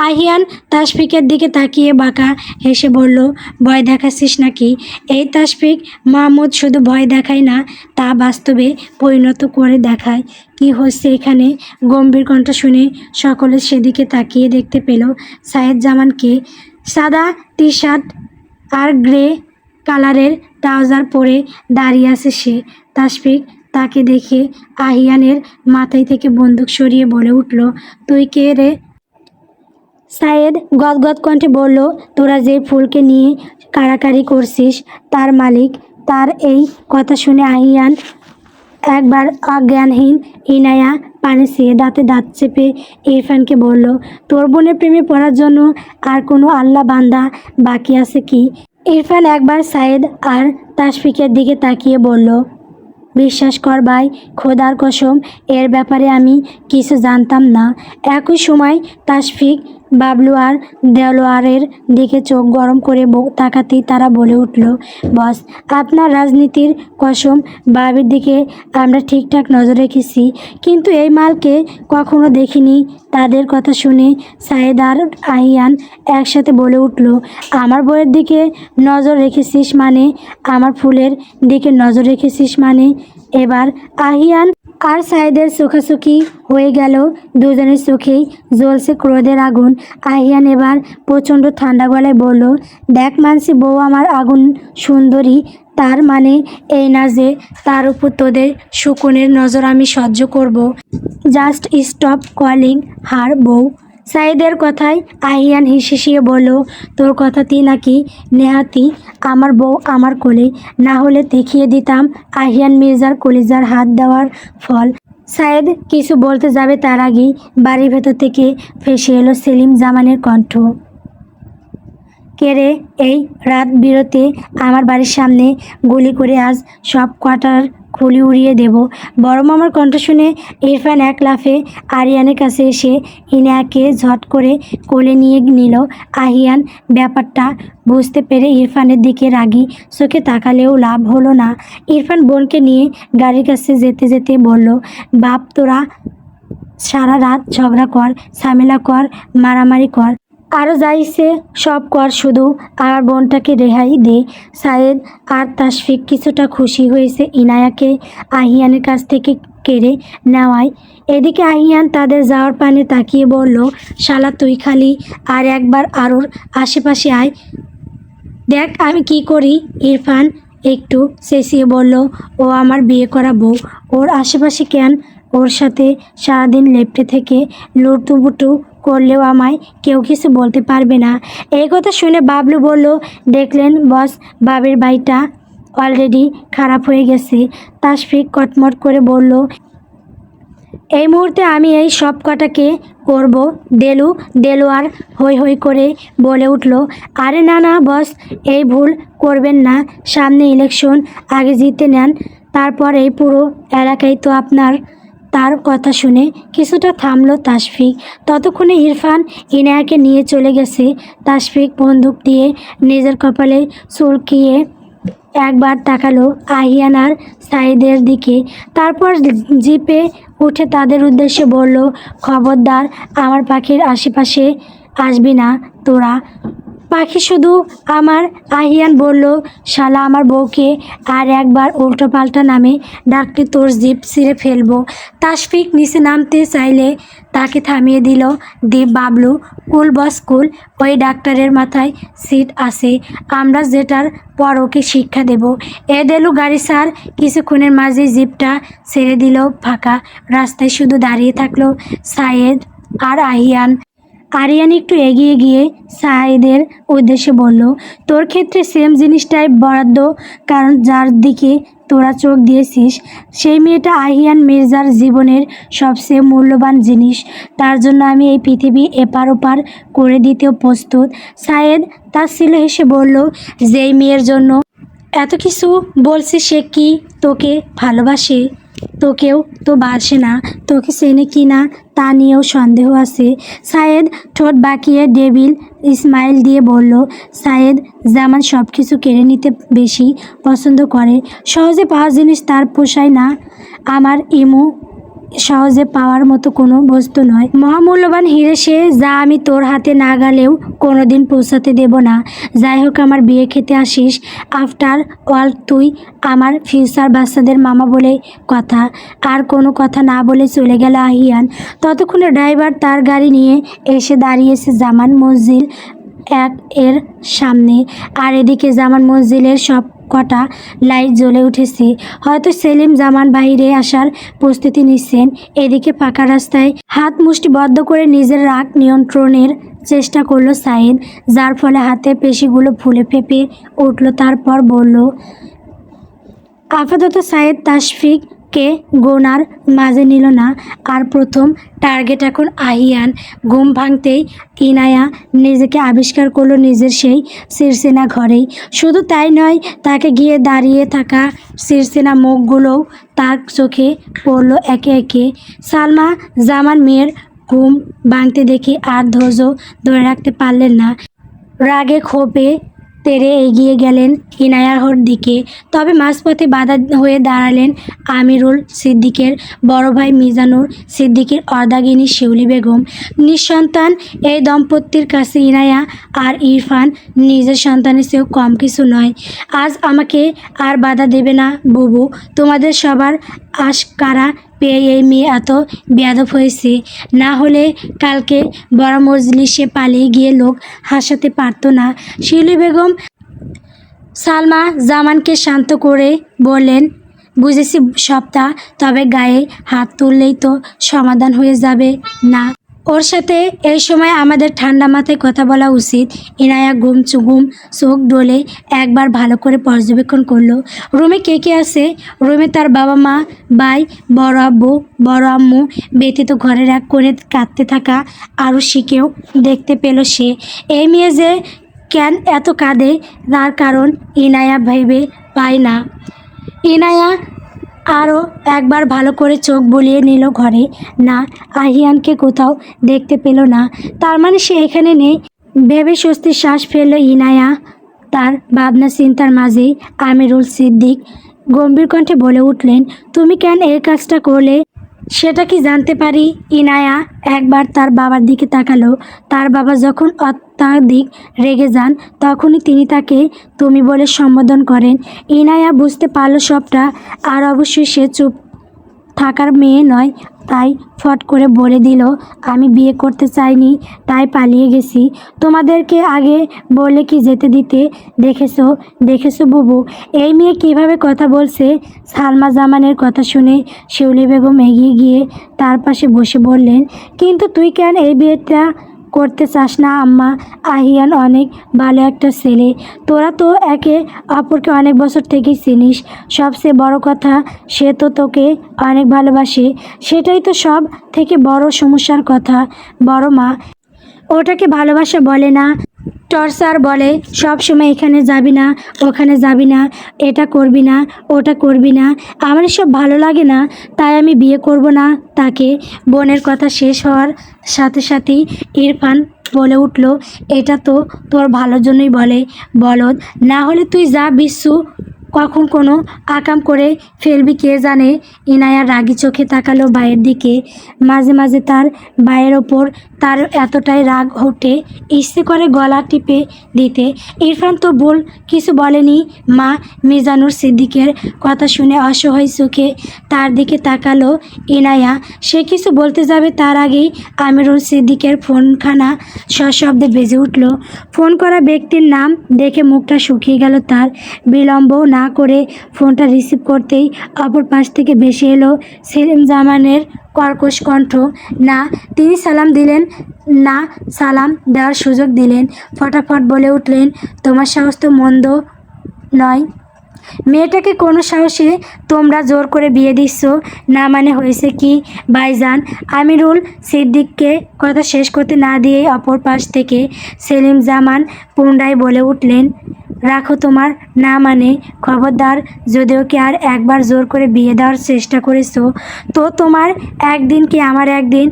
আহিয়ান তাসফিকের দিকে তাকিয়ে বাঁকা হেসে বলল, ভয় দেখাচ্ছিস নাকি? এই তাসফিক মাহমুদ শুধু ভয় দেখায় না, তা বাস্তবে পরিণত করে দেখায়। কি হচ্ছে এখানে? গম্ভীর কণ্ঠ শুনে সকলে সেদিকে তাকিয়ে দেখতে পেল সায়েদ জামানকে। সাদা টি শার্ট আর গ্রে কালারের ট্রাউজার পরে দাঁড়িয়ে আছে সে। তাসফিক তাকে দেখে আহিয়ানের মাথায় থেকে বন্দুক সরিয়ে বলে উঠল, তুই কে রে? সায়েদ গদগদ কণ্ঠে বলল, তোরা যে ফুলকে নিয়ে কাড়াকাড়ি করছিস তার মালিক। তার এই কথা শুনে আহিয়ান একবার অজ্ঞানহীন ইনায়া পানি চেয়ে দাঁতে দাঁত চেপে ইরফানকে বলল, তোর বোনের প্রেমে পড়ার জন্য আর কোনো আল্লাহ বান্দা বাকি আছে কি? ইরফান একবার সায়েদ আর তাসফিকের দিকে তাকিয়ে বলল, বিশ্বাস কর ভাই, খোদার কসম এর ব্যাপারে আমি কিছু জানতাম না। একই সময় তাসফিক, বাবলু আর দেলোয়ারের দিকে চোখ গরম করে তাকাতেই তারা বলে উঠল, বস, আপনার রাজনীতির কসম, বাবির দিকে আমরা ঠিকঠাক নজর রেখেছি, কিন্তু এই মালকে কখনো দেখিনি। তাদের কথা শুনে সায়েদ আর আহিয়ান একসাথে বলে উঠল, আমার বইয়ের দিকে নজর রেখেছিস মানে? আমার ফুলের দিকে নজর রেখেছিস মানে? এবার আহিয়ান আর সায়েদের চোখাচোখি হয়ে গেল। দুজনের চোখেই জ্বলছে ক্রোধের আগুন। আহিয়ান এবার প্রচণ্ড ঠান্ডা গলায় বলল, দেখ মানছি বউ আমার আগুন সুন্দরী, তার মানে এই না যে তার উপর তোদের শকুনের নজর আমি সহ্য করব। জাস্ট স্টপ কলিং হার বউ। সাইদের কথায় আহিয়ান হিসিয়ে বলল, তোর কথাতেই নাকি নেহাতি আমার বউ আমার কোলে, না হলে দেখিয়ে দিতাম আহিয়ান মির্জার কলিজার হাত দেওয়ার ফল। সায়েদ কিছু বলতে যাবে তার আগেই বাড়ির ভেতর থেকে ভেসে এলো সেলিম জামানের কণ্ঠ। কে রে এই রাত বিরতে আমার বাড়ির সামনে? গুলি করে আজ সব কটার খুলি উড়িয়ে দেব। বড় মামার কণ্ঠ শুনে ইরফান এক লাফে আরিয়ানের কাছে এসে ইনায়াকে ঝট করে কোলে নিয়ে নিল। আহিয়ান ব্যাপারটা বুঝতে পেরে ইরফানের দিকে রাগি চোখে তাকালেও লাভ হলো না। ইরফান বোনকে নিয়ে গাড়ির কাছে যেতে যেতে বলল, বাপ, তোরা সারা রাত ঝগড়া কর, ঝামেলা কর, মারামারি কর, আরও যা ইচ্ছে সব কর, শুধু আমার বোনটাকে রেহাই দে। সায়েদ আর তাসফিক কিছুটা খুশি হয়েছে ইনায়াকে আহিয়ানের কাছ থেকে কেড়ে নেওয়ায়। এদিকে আহিয়ান তাদের যাওয়ার পানে তাকিয়ে বলল, শালা তুই খালি আর একবার আরোর আশেপাশে আয়, দেখ আমি কি করি। ইরফান একটু চেঁচিয়ে বলল, ও আমার বিয়ে করা বউ, ওর আশেপাশে কেন? ওর সাথে সারাদিন লেপ্টে থেকে লুটুপুটু করলেও আমায় কেউ কিছু বলতে পারবে না। এই কথা শুনে বাবলু বলল, দেখলেন বস, বাবির বাড়িটা অলরেডি খারাপ হয়ে গেছে। তাসফিক কটমট করে বলল, এই মুহূর্তে আমি এই সব কটাকে করব। দেলোয়ার হই হই করে বলে উঠল, আরে না না বস, এই ভুল করবেন না, সামনে ইলেকশন, আগে জিতে নেন, তারপর এই পুরো এলাকায় তো আপনার। তার কথা শুনে কিছুটা থামলো তাসফিক। ততক্ষণে ইরফান ইনায়াকে নিয়ে চলে গেছে। তাসফিক বন্দুক দিয়ে নিজের কপালে চুলকিয়ে একবার তাকালো আহিয়ান আর সাইদের দিকে, তারপর জিপে উঠে তাদের উদ্দেশ্যে বলল, খবরদার আমার পাখির আশেপাশে আসবি না তোরা। পাখি শুধু আমার? আহিয়ান বলল, শালা আমার বউকে আর একবার উল্টোপাল্টা নামে ডাকলে তোর জিপ ছিঁড়ে ফেলবো। তাসফিক নিচে নামতে চাইলে তাকে থামিয়ে দিল বাবলু, কুল বস কুল, ওই ডাক্তারের মাথায় সিট আছে, আমরা যেটার পর ওকে শিক্ষা দেব। দেলু গাড়ি ছাড়। কিছুক্ষণের মাঝে জিপটা ছেড়ে দিল, ফাঁকা রাস্তায় শুধু দাঁড়িয়ে থাকলো সায়েদ আর আহিয়ান। আরিয়ান একটু এগিয়ে গিয়ে সায়েদের উদ্দেশ্যে বলল, তোর ক্ষেত্রে সেম জিনিসটাই বরাদ্দ, কারণ যার দিকে তোরা চোখ দিয়েছিস, সেই মেয়েটা আহিয়ান মির্জার জীবনের সবচেয়ে মূল্যবান জিনিস। তার জন্য আমি এই পৃথিবী এপার ওপার করে দিতেও প্রস্তুত। সায়েদ তার ছিল হেসে বলল, যেই মেয়ের জন্য এত কিছু বলছি সে কি তোকে ভালোবাসে? তোকেও তো বাসে না, তোকে চেনে কি না তা নিয়েও সন্দেহ আছে। সায়েদ ঠোঁট বাঁকিয়ে ডেভিল স্মাইল দিয়ে বলল, সায়েদ জামান সব কিছু কেড়ে নিতে বেশি পছন্দ করে। সহজে পাওয়া জিনিস তার পোষায় না। আমার ইমু সহজে পাওয়ার মতো কোনো বস্তু নয়। মহামূল্যবান হিরে সে, যা আমি তোর হাতে না গেলেও কোনোদিন পৌঁছাতে দেব না। যাই হোক, আমার বিয়ে খেতে আসিস। আফটার অল তুই আমার ফিউচার বাচ্চাদের মামা বলে কথা। আর কোনো কথা না বলে চলে গেল আহিয়ান। ততক্ষণে ড্রাইভার তার গাড়ি নিয়ে এসে দাঁড়িয়েছে জামান মসজিদ এর সামনে। আর এদিকে জামান মসজিদের সব কটা লাইট জ্বলে উঠেছে। হয়তো সেলিম জামান বাইরে আসার প্রস্তুতি নিচ্ছেন। এদিকে ফাঁকা রাস্তায় হাত মুষ্টিবদ্ধ করে নিজের রাগ নিয়ন্ত্রণের চেষ্টা করলো সাইদ, যার ফলে হাতের পেশিগুলো ফুলে ফেঁপে উঠল। তারপর বলল, আপাতত সাইদ তাশফিককে গোনার মাঝে নিল না। আর প্রথম টার্গেট এখন আহিয়ান। ঘুম ভাঙতেই ইনায়া নিজেকে আবিষ্কার করলো নিজের সেই সিরসেনা ঘরেই। শুধু তাই নয়, তাকে গিয়ে দাঁড়িয়ে থাকা সিরসেনা মুখগুলোও তার চোখে পড়ল একে একে। সালমা জামান মেয়ের ঘুম ভাঙতে দেখে আর ধৈর্য ধরে রাখতে পারলেন না। রাগে ক্ষোভে তেরে এগিয়ে গেলেন ইনায়ার দিকে। তবে মাঝপথে বাধা হয়ে দাঁড়ালেন আমিরুল সিদ্দিকের বড় ভাই মিজানুর সিদ্দিকের অর্ধাঙ্গিনী শিউলি বেগম। নিঃসন্তান এই দম্পতির কাছে ইনায়া আর ইরফান নিজের সন্তানের চেয়েও কম কিছু নয়। আজ আমাকে আর বাধা দেবে না বুবু। তোমাদের সবার আশকারা পেয়ে এই মেয়ে এত বেয়াদব হয়েছে। না হলে কালকে বড় মজলিসে পালিয়ে গিয়ে লোক হাসাতে পারতো না। শিউলি বেগম সালমা জামানকে শান্ত করে বললেন, বুঝেছি সবটা, তবে গায়ে হাত তুললেই তো সমাধান হয়ে যাবে না? ওর সাথে এই সময় আমাদের ঠান্ডা মাথায় কথা বলা উচিত। ইনায়া ঘুম চোখ ডলে একবার ভালো করে পর্যবেক্ষণ করলো। রুমে কে কে আছে? রুমে তার বাবা মা, ভাই, বড় আব্বু, বড় আম্মু ব্যতীত ঘরের এক কোণে কাঁদতে থাকা আরুষিকেও দেখতে পেল সে। এই মেয়ে যে কেন এত কাঁদে তার কারণ ইনায়া ভেবে পায় না। ইনায়া আরও একবার ভালো করে চোখ বুলিয়ে নিল ঘরে। না, আহিয়ানকে কোথাও দেখতে পেল না। তার মানে সে এখানে নেই ভেবে স্বস্তির শ্বাস ফেলল ইনায়া। তার ভাবনা চিন্তার মাঝেই আমিরুল সিদ্দিক গম্ভীর কণ্ঠে বলে উঠলেন, তুমি কেন এই কাজটা করলে সেটা কি জানতে পারি? ইনায়া একবার তার বাবার দিকে তাকালো। তার বাবা যখন অত্যাধিক রেগে যান তখনই তিনি তাকে তুমি বলে সম্বোধন করেন। ইনায়া বুঝতে পারল সবটা। আর অবশ্যই সে চুপ থাকার মেয়ে নয়, তাই ফট করে বলে দিল, আমি বিয়ে করতে চাইনি, তাই পালিয়ে গেছি। তোমাদেরকে আগে বলে কি যেতে দিতে? দেখেছো বুবু, এই মেয়ে কীভাবে কথা বলছে? সালমা জামানের কথা শুনে শিউলি বেগম এগিয়ে গিয়ে তার পাশে বসে বললেন, কিন্তু তুই কেন এই বিয়েটা করতে চাস না আম্মা? আহিয়ান অনেক ভালো একটা ছেলে। তোরা তো একে অপরকে অনেক বছর থেকেই চিনিস। সবচেয়ে বড় কথা, সে তো তোকে অনেক ভালোবাসে। সেটাই তো সব থেকে বড় সমস্যার কথা। বড় মা ওটাকে ভালোবাসা বলে না, টর্চার বলে। সব সময় এখানে যাবি না, ওখানে যাবি না, এটা করবি না, ওটা করবি না। আমার এসব ভালো লাগে না, তাই আমি বিয়ে করব না তাকে। বোনের কথা শেষ হওয়ার সাথে সাথেই ইরফান বলে উঠল, এটা তো তোর ভালোর জন্যই বলে, বলদ। না হলে তুই যা বিচ্ছু, কখন কোনো আকাম করে ফেলবি কে জানে। ইনায়া রাগি চোখে তাকালো ভাইয়ের দিকে। মাঝে মাঝে তার ভাইয়ের ওপর তার এতটাই রাগ ওঠে ইচ্ছে করে গলা টিপে দিতে। ইরফান তো ভুল কিছু বলেনি। মা মিজানুর সিদ্দিকের কথা শুনে অসহায় চোখে তার দিকে তাকালো ইনায়া। সে কিছু বলতে যাবে তার আগেই আমিরুল সিদ্দিকের ফোনখানা সশব্দে বেজে উঠল। ফোন করা ব্যক্তির নাম দেখে মুখটা শুকিয়ে গেল তার। বিলম্ব না করে ফোনটা রিসিভ করতেই অপর পাশ থেকে ভেসে এলো সেলিম জামানের কর্কশ কণ্ঠ। না তিনি সালাম দিলেন না, সালাম দেওয়ার সুযোগ দিলেন। ফটাফট বলে উঠলেন, তোমার সাহস তো মন্দ নয়। মেয়েটাকে কোনো সাহসে তোমরা জোর করে বিয়ে দিচ্ছ না, মানে হয়েছে কি ভাইজান? আমিরুল সিদ্দিককে কথা শেষ করতে না দিয়েই অপর পাশ থেকে সেলিম জামান পুনরায় বলে উঠলেন, রাখো তোমার না মানে, খবরদার যদি ওকে আর একবার জোর করে বিয়ে দেওয়ার চেষ্টা করেছো তো তোমার একদিন কি আমার একদিন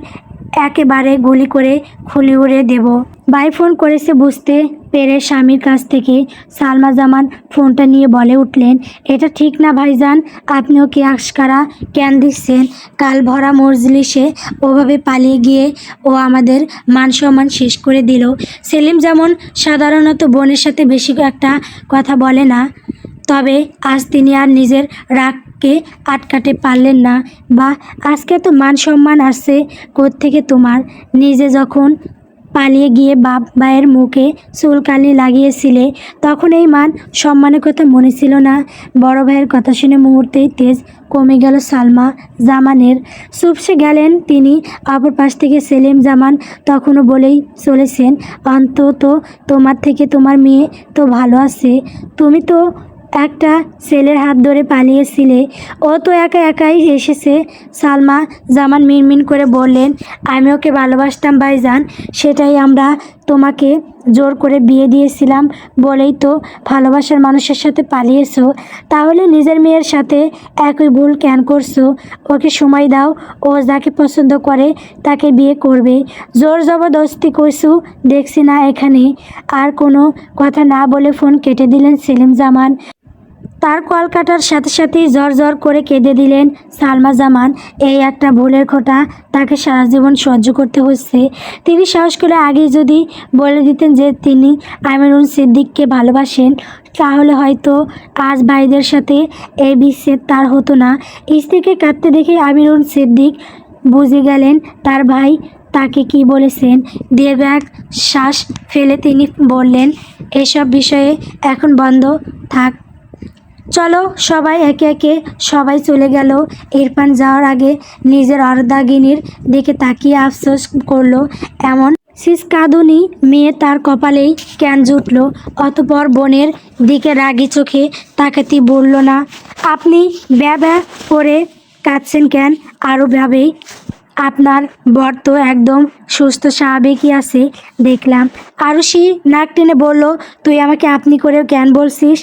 একেবারে গুলি করে খুলি উড়িয়ে দেব। ভাই ফোন করেছে বুঝতে পেরে স্বামীর কাছ থেকে সালমা জামান ফোনটা নিয়ে বলে উঠলেন, এটা ঠিক না ভাইজান, আপনি ওকে আশকারা কেন দিচ্ছেন? কাল ভরা মজলিসে ওভাবে পালিয়ে গিয়ে ও আমাদের মান সম্মান শেষ করে দিল। সেলিম যেমন সাধারণত বোনের সাথে বেশি একটা কথা বলে না, তবে আজ তিনি আর নিজের রাগকে আটকাতে পারলেন না। বা আজকে তো মান সম্মান আসছে কোত্থেকে তোমার? নিজে যখন পালিয়ে গিয়ে বাপ ভাইয়ের মুখে চুলকানি লাগিয়েছিলে তখন এই মান সম্মানের কথা মনে ছিল না? বড় ভাইয়ের কথা শুনে মুহূর্তেই তেজ কমে গেল সালমা জামানের। চুপসে গেলেন তিনি। অপর পাশ থেকে সেলিম জামান তখনও বলেই চলেছেন, অন্তত তোমার থেকে তোমার মেয়ে তো ভালো আছে। তুমি তো একটা ছেলের হাত ধরে পালিয়েছিলে, ও তো একা একাই এসেছে। সালমা জামান মিনমিন করে বললেন, আমি ওকে ভালোবাসতাম ভাইজান, সেটাই আমরা তোমাকে জোর করে বিয়ে দিয়েছিলাম বলেই তো ভালোবাসার মানুষের সাথে পালিয়েছো। তাহলে নিজের মেয়ের সাথে একই ভুল কেন করছো? ওকে সময় দাও, ও যাকে পছন্দ করে তাকে বিয়ে করবে। জোর জবরদস্তি করছু দেখছি না এখানে। আর কোনো কথা না বলে ফোন কেটে দিলেন সেলিম জামান। তার কল কাটার সাথে সাথেই জ্বর জ্বর করে কেঁদে দিলেন সালমা জামান। এই একটা ভুলের খোঁটা তাকে সারা জীবন সহ্য করতে হচ্ছে। তিনি সাহস করে আগেই যদি বলে দিতেন যে তিনি আমিরুল সিদ্দিককে ভালোবাসেন, তাহলে হয়তো আজ ভাইদের সাথে এই বিচ্ছেদ তার হতো না। স্ত্রীকে কাঁদতে দেখে আমিরুল সিদ্দিক বুঝে গেলেন তার ভাই তাকে কি বলেছেন। দীর্ঘ এক শ্বাস ফেলে তিনি বললেন, এসব বিষয়ে এখন বন্ধ থাক, চলো সবাই। একে একে সবাই চলে গেল। ইরফান যাওয়ার আগে নিজের অর্ধাঙ্গিনীর দিকে তাকিয়ে আফসোস করলো, এমন সিসকাঁদুনি মেয়ে তার কপালেই কেন জুটল। অতঃপর বোনের দিকে রাগি চোখে তাকাতে বলল, না আপনি ব্যা ব্যা করে কাঁদছেন কেন? আরও ভাবেই আপনার বর তো একদম সুস্থ স্বাভাবিকই আছে দেখলাম। আরুষি নাক টেনে বলল, তুই আমাকে আপনি করে কেন বলছিস?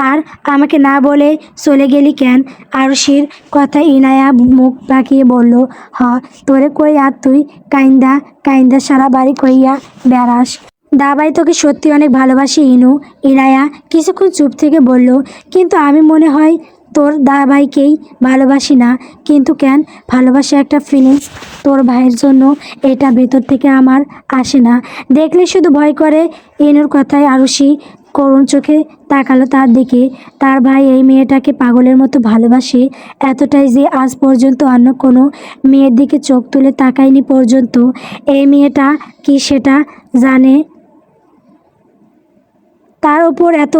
আর আমাকে না বলে চলে গেলি কেন? আরুষির কথা ইনায়া মুখ বাঁকিয়ে বলল, হ তোরে কই আর তুই কাইন্দা কাইন্দা সারা বাড়ি কইয়া বেড়াস। দাবাই তোকে সত্যি অনেক ভালোবাসি ইনু। ইনায়া কিছুক্ষণ চুপ থেকে বলল, কিন্তু আমি মনে হয় তোর দাবাইকেই ভালোবাসি না। কিন্তু কেন? ভালোবাসা একটা ফিলিংস, তোর ভাইয়ের জন্য। এটা ভেতর থেকে আমার আসে না। দেখলে শুধু ভয় করে। ইনুর কথায় আরুষি করুণ চোখে তাকালো তার দিকে। তার ভাই এই মেয়েটাকে পাগলের মতো ভালোবাসে, এতটাই যে আজ পর্যন্ত অন্য কোনো মেয়ের দিকে চোখ তুলে তাকায়নি পর্যন্ত। এই মেয়েটা কি সেটা জানে? তার উপর এত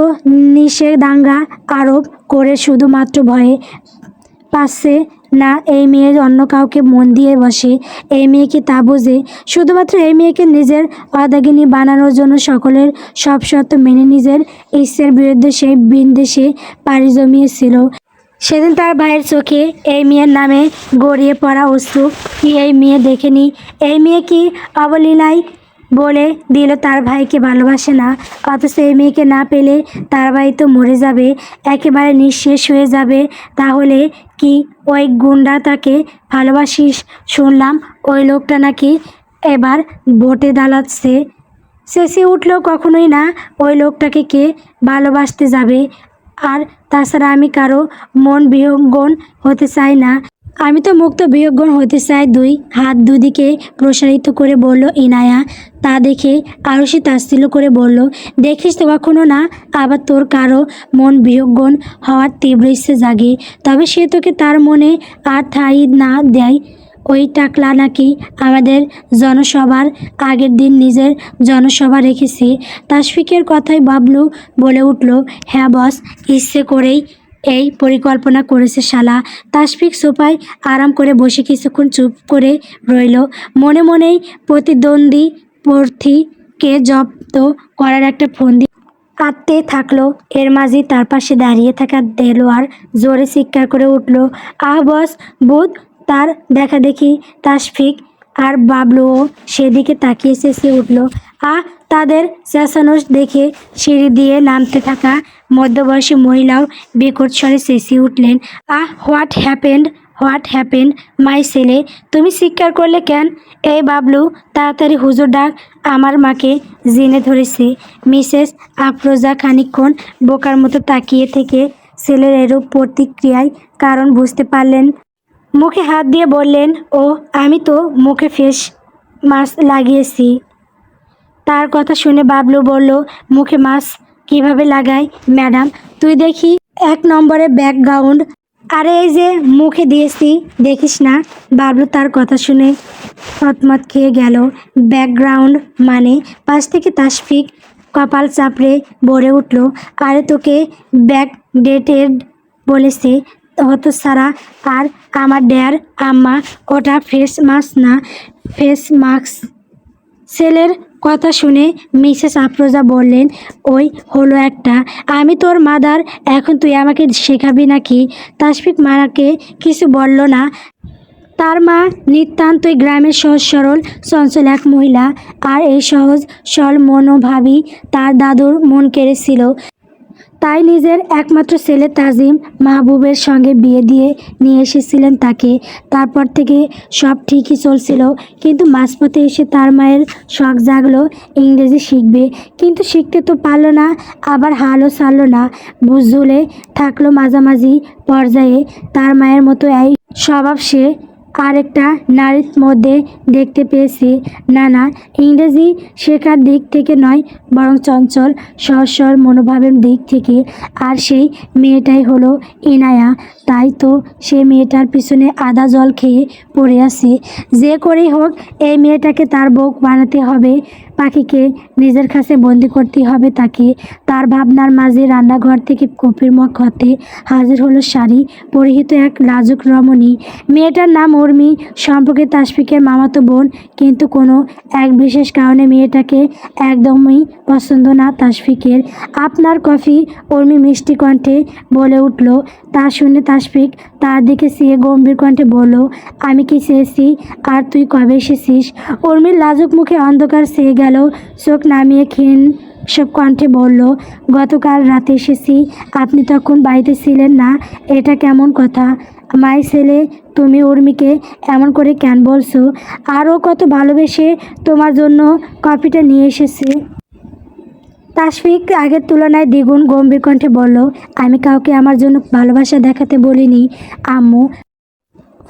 নিষেধাজ্ঞা আরোপ করে শুধুমাত্র ভয়ে পাচ্ছে না এই মেয়ে অন্য কাউকে মন দিয়ে বসে। এই মেয়ে কি তা বোঝে? শুধুমাত্র এই মেয়েকে নিজের অর্ধাঙ্গিনী বানানোর জন্য সকলের সব শর্ত মেনে নিজের ইচ্ছের বিরুদ্ধে সেই বিন্দেশে পাড়ি জমিয়েছিল। সেদিন তার ভাইয়ের চোখে এই মেয়ের নামে গড়িয়ে পড়া অশ্রু কি এই মেয়ে দেখেনি? এই মেয়ে কি অবলীলায় বলে দিল তার ভাইকে ভালোবাসে না? অথচ এই মেয়েকে না পেলে তার ভাই তো মরে যাবে, একেবারে নিঃশেষ হয়ে যাবে। তাহলে কি ওই গুন্ডা তাকে ভালোবাসিস? শুনলাম ওই লোকটা নাকি এবার ভোটে দাঁড়াচ্ছে। চেঁচিয়ে উঠল, কখনোই না, ওই লোকটাকে কে ভালোবাসতে যাবে? আর তাছাড়া আমি কারো মন বিহঙ্গন হতে চাই না। আমি তো মুক্ত বিহঙ্গন হতে চাই। দুই হাত দুদিকে প্রসারিত করে বলল ইনায়া। তা দেখে আরুষি তাচ্ছিল্য করে বলল, দেখিস তো কখনো না আবার তোর কারো মন বিহঙ্গন হওয়ার তীব্র ইচ্ছে জাগে, তবে সে তোকে তার মনে আর ঠাঁই না দেয়। ওই টাকলা নাকি আমাদের জনসভার আগের দিন নিজের জনসভা রেখেছে। তাশফিকের কথাই বাবলু বলে উঠল, হ্যাঁ বস, ইচ্ছে করেই এই পরিকল্পনা করেছে শালা। তাশফিক সোফায় আরাম করে বসে কিছুক্ষণ চুপ করে রইল। মনে মনেই প্রতিদ্বন্দ্বী প্রার্থীকে জব্দ করার একটা ফন্দি আটতে থাকলো। এর মাঝে তার পাশে দাঁড়িয়ে থাকা দেলোয়ার জোরে চিৎকার করে উঠল, আহ বস, ভূত! তার দেখা দেখি তাশফিক আর বাবলুও সেদিকে তাকিয়ে চেঁচিয়ে উঠল, আহ! তাদের চেঁচানো দেখে সিঁড়ি দিয়ে নামতে থাকা মধ্যবয়সী মহিলাও বিকট স্বরে চেঁচিয়ে উঠলেন, আহ! হোয়াট হ্যাপেন্ড মাই ছেলে, তুমি চিৎকার করলে কেন? এই বাবলু, তাড়াতাড়ি হুজুর ডাক, আমার মাকে জিনে ধরেছে। মিসেস আফরোজা খানিকক্ষণ বোকার মতো তাকিয়ে থেকে ছেলের এরূপ প্রতিক্রিয়ায় কারণ বুঝতে পারলেন। মুখে হাত দিয়ে বললেন, ও আমি তো মুখে ফেস মাস্ক লাগিয়েছি। তার কথা শুনে বাবলু বলল, মুখে মাস্ক কিভাবে লাগায় ম্যাডাম? তুই দেখি 1 নম্বরে ব্যাকগ্রাউন্ড। আরে এই যে মুখে দিয়েছি, দেখিস না? বাবলু তার কথা শুনে থতমত খেয়ে গেল। ব্যাকগ্রাউন্ড মানে? পাশ থেকে তাশফিক কপাল চাপড়ে বলে উঠল, আরে তোকে ব্যাকডেটেড বলেছে হতচ্ছাড়া। আর আমার ড্যার আম্মা, ওটা ফেস মাস্ক না, ফেস মাস্ক। ছেলের কথা শুনে মিসেস আফরোজা বললেন, ওই হলো একটা, আমি তোর মাদার, এখন তুই আমাকে শেখাবি নাকি? তাশফিক মাকে কিছু বলল না। তার মা নিতান্তই গ্রামের সহজ সরল চঞ্চল এক মহিলা, আর এই সহজ সরল মনোভাবই তার দাদুর মন কেড়েছিল। তাই নিজের একমাত্র ছেলে তাজিম মাহবুবের সঙ্গে বিয়ে দিয়ে নিয়ে এসেছিলেন তাকে। তারপর থেকে সব ঠিকই চলছিল, কিন্তু মাঝপথে এসে তার মায়ের শখ জাগলো ইংরেজি শিখবে, কিন্তু শিখতে তো পারল না, আবার হালও ছাড়ল না, বুঝঝুলে থাকলো মাঝামাঝি পর্যায়ে। তার মায়ের মতো এই স্বভাব সে আরেকটা নারীর মধ্যে দেখতে পেয়েছি। না, ইংরেজি শেখার দিক থেকে নয়, বরং চঞ্চল সহজ সরল মনোভাবের দিক থেকে। আর সেই মেয়েটাই হলো ইনায়া। তাই তো সে মেয়েটার পিছনে আদা জল খেয়ে পড়ে আছে। যে করেই হোক এই মেয়েটাকে তার বউ বানাতে হবে, পাখিকে নিজের কাছে বন্দি করতে হবে তাকে। তার ভাবনার মাঝে রান্নাঘর থেকে কফির মগ হতে হাজির হলো শাড়ি পরিহিত এক লাজুক রমণী। মেয়েটার নাম উর্মি, সম্পর্কে তাশফিকের মামাতো বোন, কিন্তু কোনো এক বিশেষ কারণে মেয়েটাকে একদমই পছন্দ না তাশফিকের। আপনার কফি, উর্মি মিষ্টি কণ্ঠে বলে উঠল। তা শুনে তাশফিক তার দিকে চেয়ে গম্ভীর কণ্ঠে বলল, আমি কি চেয়েছি, আর তুই কবে এসেছিস? উর্মির লাজুক মুখে অন্ধকার চেয়ে গেল, চোখ নামিয়ে ক্ষীণ সব কণ্ঠে বলল, গতকাল রাতে এসেছি। আপনি তখন বাড়িতে ছিলেন না, এটা কেমন কথা? মাই ছেলে, তুমি উর্মিকে এমন করে কেন বলছো? আরও কত ভালোবেসে তোমার জন্য কফিটা নিয়ে এসেছে। তাশফিক আগের তুলনায় দ্বিগুণ গম্ভীর কণ্ঠে বলল, আমি কাউকে আমার জন্য ভালোবাসা দেখাতে বলিনি আম্মু।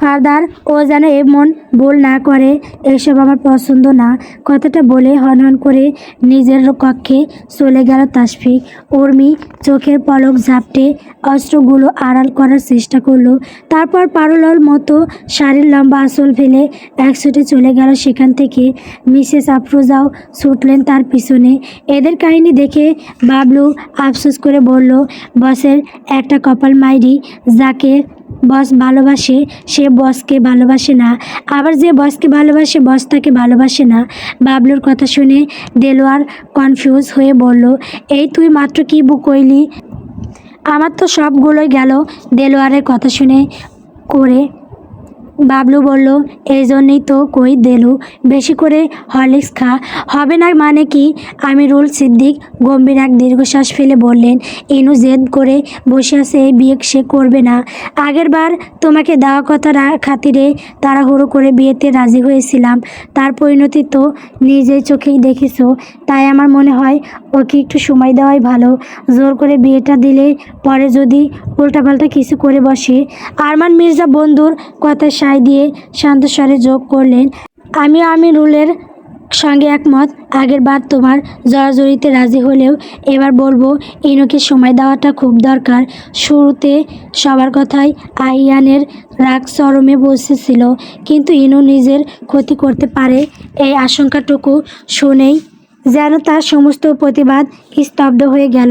ফার্দার ও যেন এমন ভুল না করে, এসব আমার পছন্দ না। কথাটা বলে হনহন করে নিজের কক্ষে চলে গেল তাশফিক। উর্মি চোখের পলক ঝাপটে অস্ত্রগুলো আড়াল করার চেষ্টা করলো, তারপর পারুলর মতো শাড়ির লম্বা আঁচল ফেলে একছুটে চলে গেল সেখান থেকে। মিসেস আফরোজাও ছুটলেন তার পিছনে। এদের কাহিনী দেখে বাবলু আফসোস করে বলল, বসের একটা কপাল মাইরি, যাকে বস ভালোবাসে সে বসকে ভালোবাসে না, আবার যে বসকে ভালোবাসে বস তাকে ভালোবাসে না। বাবলুর কথা শুনে দেলোয়ার কনফিউজ হয়ে বলল, এই তুই মাত্র কি কইলি? আমার তো সবগুলোই গেল। দেলোয়ারের কথা শুনে করে বাবলু বলল, এই জন্যই তো কই দেলু, বেশি করে হরলিক্স খা। হবে না মানে কি? আমিরুল সিদ্দিক গম্ভীর এক দীর্ঘশ্বাস ফেলে বললেন, ইনু জেদ করে বসে আছে, এই বিয়ে সে করবে না। আগের বার তোমাকে দেওয়া কথা খাতিরে তাড়াহুড়ো করে বিয়েতে রাজি হয়েছিলাম, তার পরিণতি তো নিজেই চোখেই দেখেছো। তাই আমার মনে হয় ওকে একটু সময় দেওয়াই ভালো। জোর করে বিয়েটা দিলে পরে যদি উল্টাপাল্টা কিছু করে বসে। আরমান মির্জা বন্ধুর কথায় সায় দিয়ে শান্ত স্বরে যোগ করলেন, আমিও আমিরুলের সঙ্গে একমত। আগের বার তোমার জড়াজড়িতে রাজি হলেও এবার বলবো ইনুকে সময় দেওয়াটা খুব দরকার। শুরুতে সবার কথাই আহিয়ানের রাগ চরমে পৌঁছেছিল, কিন্তু ইনু নিজের ক্ষতি করতে পারে এই আশঙ্কাটুকু শুনেই যেন তার সমস্ত প্রতিবাদ স্তব্ধ হয়ে গেল।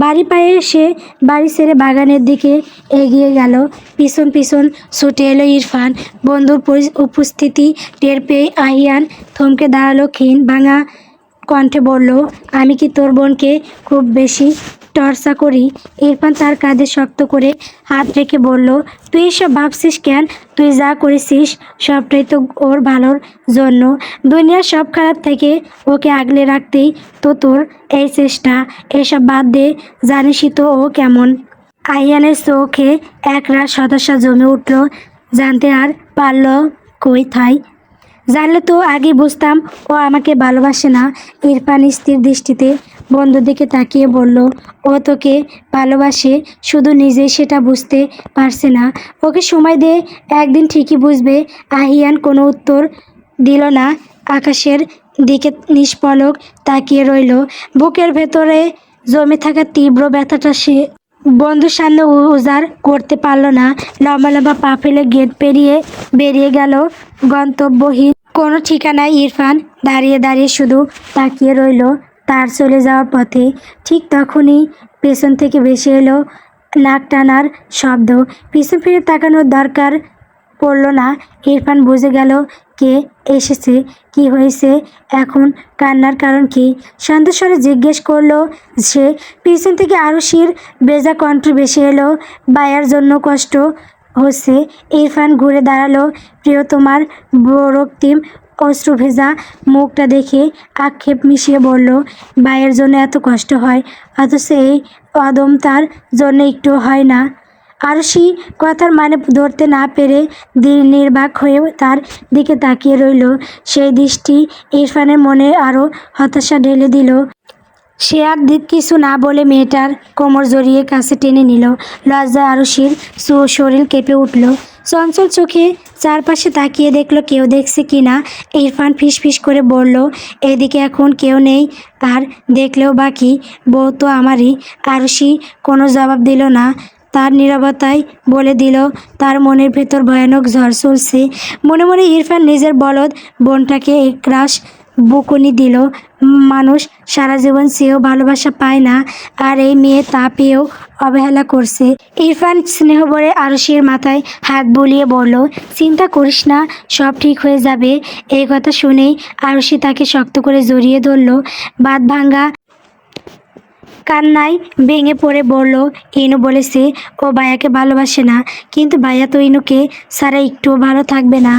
বাড়ি পায়ে সে বাড়ি ছেড়ে বাগানের দিকে এগিয়ে গেল। পিছন পিছন ছুটে এলো ইরফান। বন্ধুর উপস্থিতি টের পেয়ে আহিয়ান থমকে দাঁড়ালো। ক্ষীণ ভাঙা কণ্ঠে বলল, আমি কি তোর বোনকে খুব বেশি টর্চার করি? ইরফান তার কাঁধে শক্ত করে হাত রেখে বলল, তুই এসব ভাবছিস কেন? তুই যা করেছিস সবটাই তো ওর ভালোর জন্য। দুনিয়ার সব খারাপ থেকে ওকে আগলে রাখতেই তো তোর এই চেষ্টা। এসব বাদ দে, জানিসই তো ও কেমন। আইয়ানের চোখে একরাশ হতাশা জমে উঠল। জানতে আর পারল কই থাই। জানলে তো আগে বুঝতাম ও আমাকে ভালোবাসে না। ইরফান স্থির দৃষ্টিতে বন্ধুর দিকে তাকিয়ে বলল, ও তোকে ভালোবাসে, শুধু নিজেই সেটা বুঝতে পারছে না। ওকে সময় দে, একদিন ঠিকই বুঝবে। আহিয়ান কোনো উত্তর দিল না। আকাশের দিকে নিষ্পলক তাকিয়ে রইল। বুকের ভেতরে জমে থাকা তীব্র ব্যথাটা সে বন্ধুর সামনে উজাড় করতে পারল না। লম্বা লম্বা পা ফেলে গেট পেরিয়ে বেরিয়ে গেল গন্তব্যহীন কোনো ঠিকানায়। ইরফান দাঁড়িয়ে দাঁড়িয়ে শুধু তাকিয়ে রইল তার চলে যাওয়ার পথে। ঠিক তখনই পেছন থেকে ভেসে এলো নাক টানার শব্দ। পিছন ফিরে তাকানোর দরকার পড়ল না। ইরফান বুঝে গেল কে এসেছে। কি হয়েছে এখন? কান্নার কারণ কি? শান্ত স্বরে জিজ্ঞেস করলো সে। পিছন থেকে আরুষির বেজা কণ্ঠ ভেসে এলো, বায়ার জন্য কষ্ট হচ্ছে। ইরফান ঘুরে দাঁড়ালো। প্রিয়তমার রক্তিম অশ্রু ভেজা মুখটা দেখে আক্ষেপ মিশিয়ে বলল, বায়ের জন্য এত কষ্ট হয়, অথচ এই অদম তার জন্য একটু হয় না? আরুষি কথার মানে ধরতে না পেরে নির্বাক হয়ে তার দিকে তাকিয়ে রইল। সেই দৃষ্টি ইরফানের মনে আরও হতাশা ঢেলে দিল। সে আর কিছু না বলে মেয়েটার কোমর জড়িয়ে কাছে টেনে নিল। লজ্জায় আরুষির শরীর কেঁপে উঠল। চঞ্চল চোখে চারপাশে তাকিয়ে দেখলো কেউ দেখছে কি না। ইরফান ফিসফিস করে বলল, এদিকে এখন কেউ নেই, আর দেখলেও বাকি, বউ তো আমারই। আরুষি কোনো জবাব দিল না। তার নীরবতায় বলে দিল তার মনের ভেতর ভয়ানক ঝড় চলছে। মনে মনে ইরফান নিজের বলদ বোনটাকে একরাশ বকুনি দিল। মানুষ সারা জীবন চেয়েও ভালোবাসা পায় না, আর এই মেয়ে তা পেয়েও অবহেলা করছে। ইরফান স্নেহ ভরে আরুষির মাথায় হাত বুলিয়ে বলল, চিন্তা করিস না, সব ঠিক হয়ে যাবে। এই কথা শুনেই আরুষি তাকে শক্ত করে জড়িয়ে ধরল। বাঁধ ভাঙ্গা কান্নায় ভেঙে পড়ে বলল, ইনু বলেছে ও ভাইয়াকে ভালোবাসে না, কিন্তু ভাইয়া তো ইনুকে ছাড়া একটুও ভালো থাকবে না।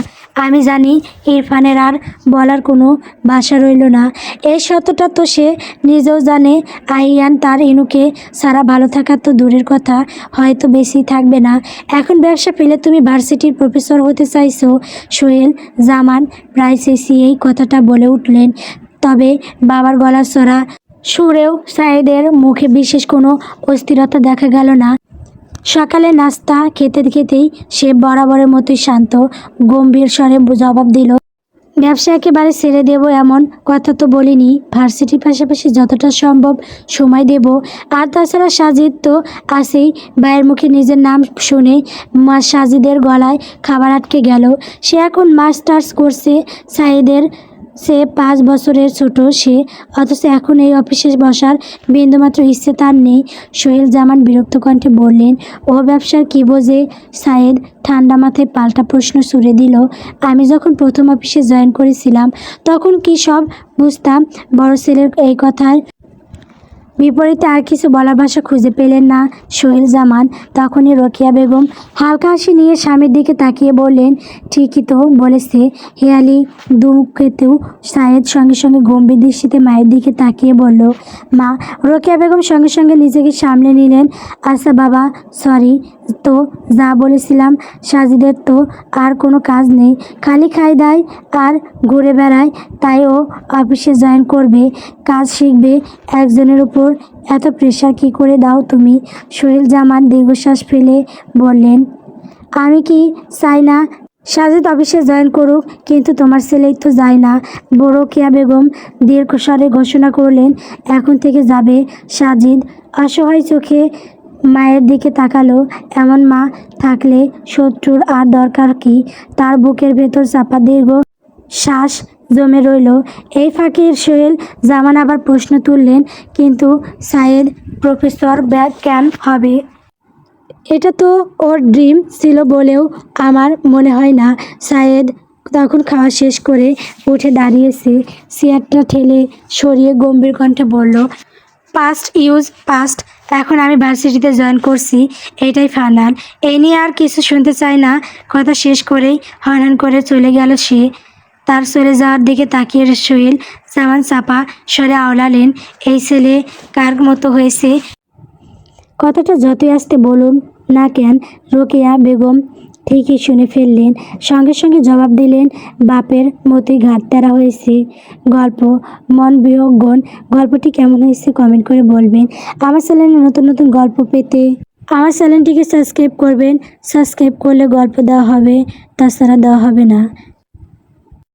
আমি জানি। ইরফানের আর বলার কোনো ভাষা রইল না। এই সত্যটা তো সে নিজেও জানে। আহিয়ান তার ইনুকে ছাড়া ভালো থাকা তো দূরের কথা, হয়তো বেশি থাকবে না। এখন ব্যবসা ফেলে তুমি ভার্সিটির প্রফেসর হতে চাইছো? সোহেল জামান প্রায় চেঁচিয়ে এই কথাটা বলে উঠলেন। তবে বাবার গলার চড়া সুরেও সাঈদের মুখে বিশেষ কোনো অস্থিরতা দেখা গেল না। সকালে নাস্তা খেতে খেতেই সে বরাবরের মতোই শান্ত গম্ভীর স্বরে জবাব দিল, ব্যবসা একেবারে ছেড়ে দেব এমন কথা তো বলিনি। ভার্সিটির পাশাপাশি যতটা সম্ভব সময় দেব। আর তাছাড়া সাজিদ তো আছেই। ভাইয়ের মুখে নিজের নাম শুনে সাজিদের গলায় খাবার আটকে গেল। সে এখন মাস্টার্স করছে। সাঈদের সে 5 বছরের ছোট সে, অথচ এখন এই অফিসে বসার বিন্দুমাত্র ইচ্ছে তার নেই। সোহেল জামান বিরক্ত কণ্ঠে বললেন, ও ব্যবসার কী বোঝে? সাঈদ ঠান্ডা মাথায় পাল্টা প্রশ্ন ছুড়ে দিল, আমি যখন প্রথম অফিসে জয়েন করেছিলাম তখন কি সব বুঝতাম? বড় ছেলের এই কথায় বিপরীতে আর কিছু বলার ভাষা খুঁজে পেলেন না সোহেল জামান। তখনই রোকেয়া বেগম হালকা হাসি নিয়ে স্বামীর দিকে তাকিয়ে বললেন, ঠিকই তো বলেছে। হেয়ালি দুমুখেতেও সাঈদ সঙ্গে সঙ্গে গম্ভীর দৃষ্টিতে মায়ের দিকে তাকিয়ে বলল, মা। রোকেয়া বেগম সঙ্গে সঙ্গে নিজেকে সামলে নিলেন। আচ্ছা বাবা, সরি। তো যা বলেছিলাম, সাজিদের তো আর কোনো কাজ নেই, খালি খাই দায় আর ঘুরে বেড়ায়, তাই ও অফিসে জয়েন করবে, কাজ শিখবে। একজনের উপর এত প্রেশার কী করে দাও তুমি? সোহেল জামান দীর্ঘশ্বাস ফেলে বললেন, আমি কি চাই না সাজিদ অফিসে জয়েন করুক, কিন্তু তোমার ছেলেই তো যায় না। রোকেয়া বেগম দীর্ঘস্বরে ঘোষণা করলেন, এখন থেকে যাবে সাজিদ। অসহায় চোখে মায়ের দিকে তাকালো। এমন মা থাকলে শত্রুর আর দরকার কি? তার বুকের ভেতর চাপা দীর্ঘ শ্বাস জমে রইল। এই ফাঁকে সোহেল জামান আবার প্রশ্ন তুললেন, কিন্তু সাঈদ প্রফেসর কেন হবে? এটা তো ওর ড্রিম ছিল বলেও আমার মনে হয় না। সাঈদ তখন খাওয়া শেষ করে উঠে দাঁড়িয়েছে, চেয়ারটা ঠেলে সরিয়ে গম্ভীর কণ্ঠে বলল, পাস্ট ইউজ পাস্ট। এখন আমি ভার্সিটিতে জয়েন করছি, এটাই ফাইনাল। এই নিয়ে আর কিছু শুনতে চাই না। কথা শেষ করেই হনহন করে চলে গেল সে। তার চলে যাওয়ার দিকে তাকিয়ে সোহেল জামান চাপা স্বরে আওলালেন, এই ছেলে কার মতো হয়েছে? কথাটা যতই আসতে বলুন না কেন, রোকেয়া বেগম ঠিকই শুনে ফেললেন। সঙ্গে সঙ্গে জবাব দিলেন, বাপের মতোই ঘাট তেরা হয়েছে। গল্প মন বিয়োগণ। গল্পটি কেমন হয়েছে কমেন্ট করে বলবেন। আমার চ্যানেলে নতুন নতুন গল্প পেতে আমার চ্যানেলটিকে সাবস্ক্রাইব করবেন। সাবস্ক্রাইব করলে গল্প দেওয়া হবে, তাছাড়া দেওয়া হবে না।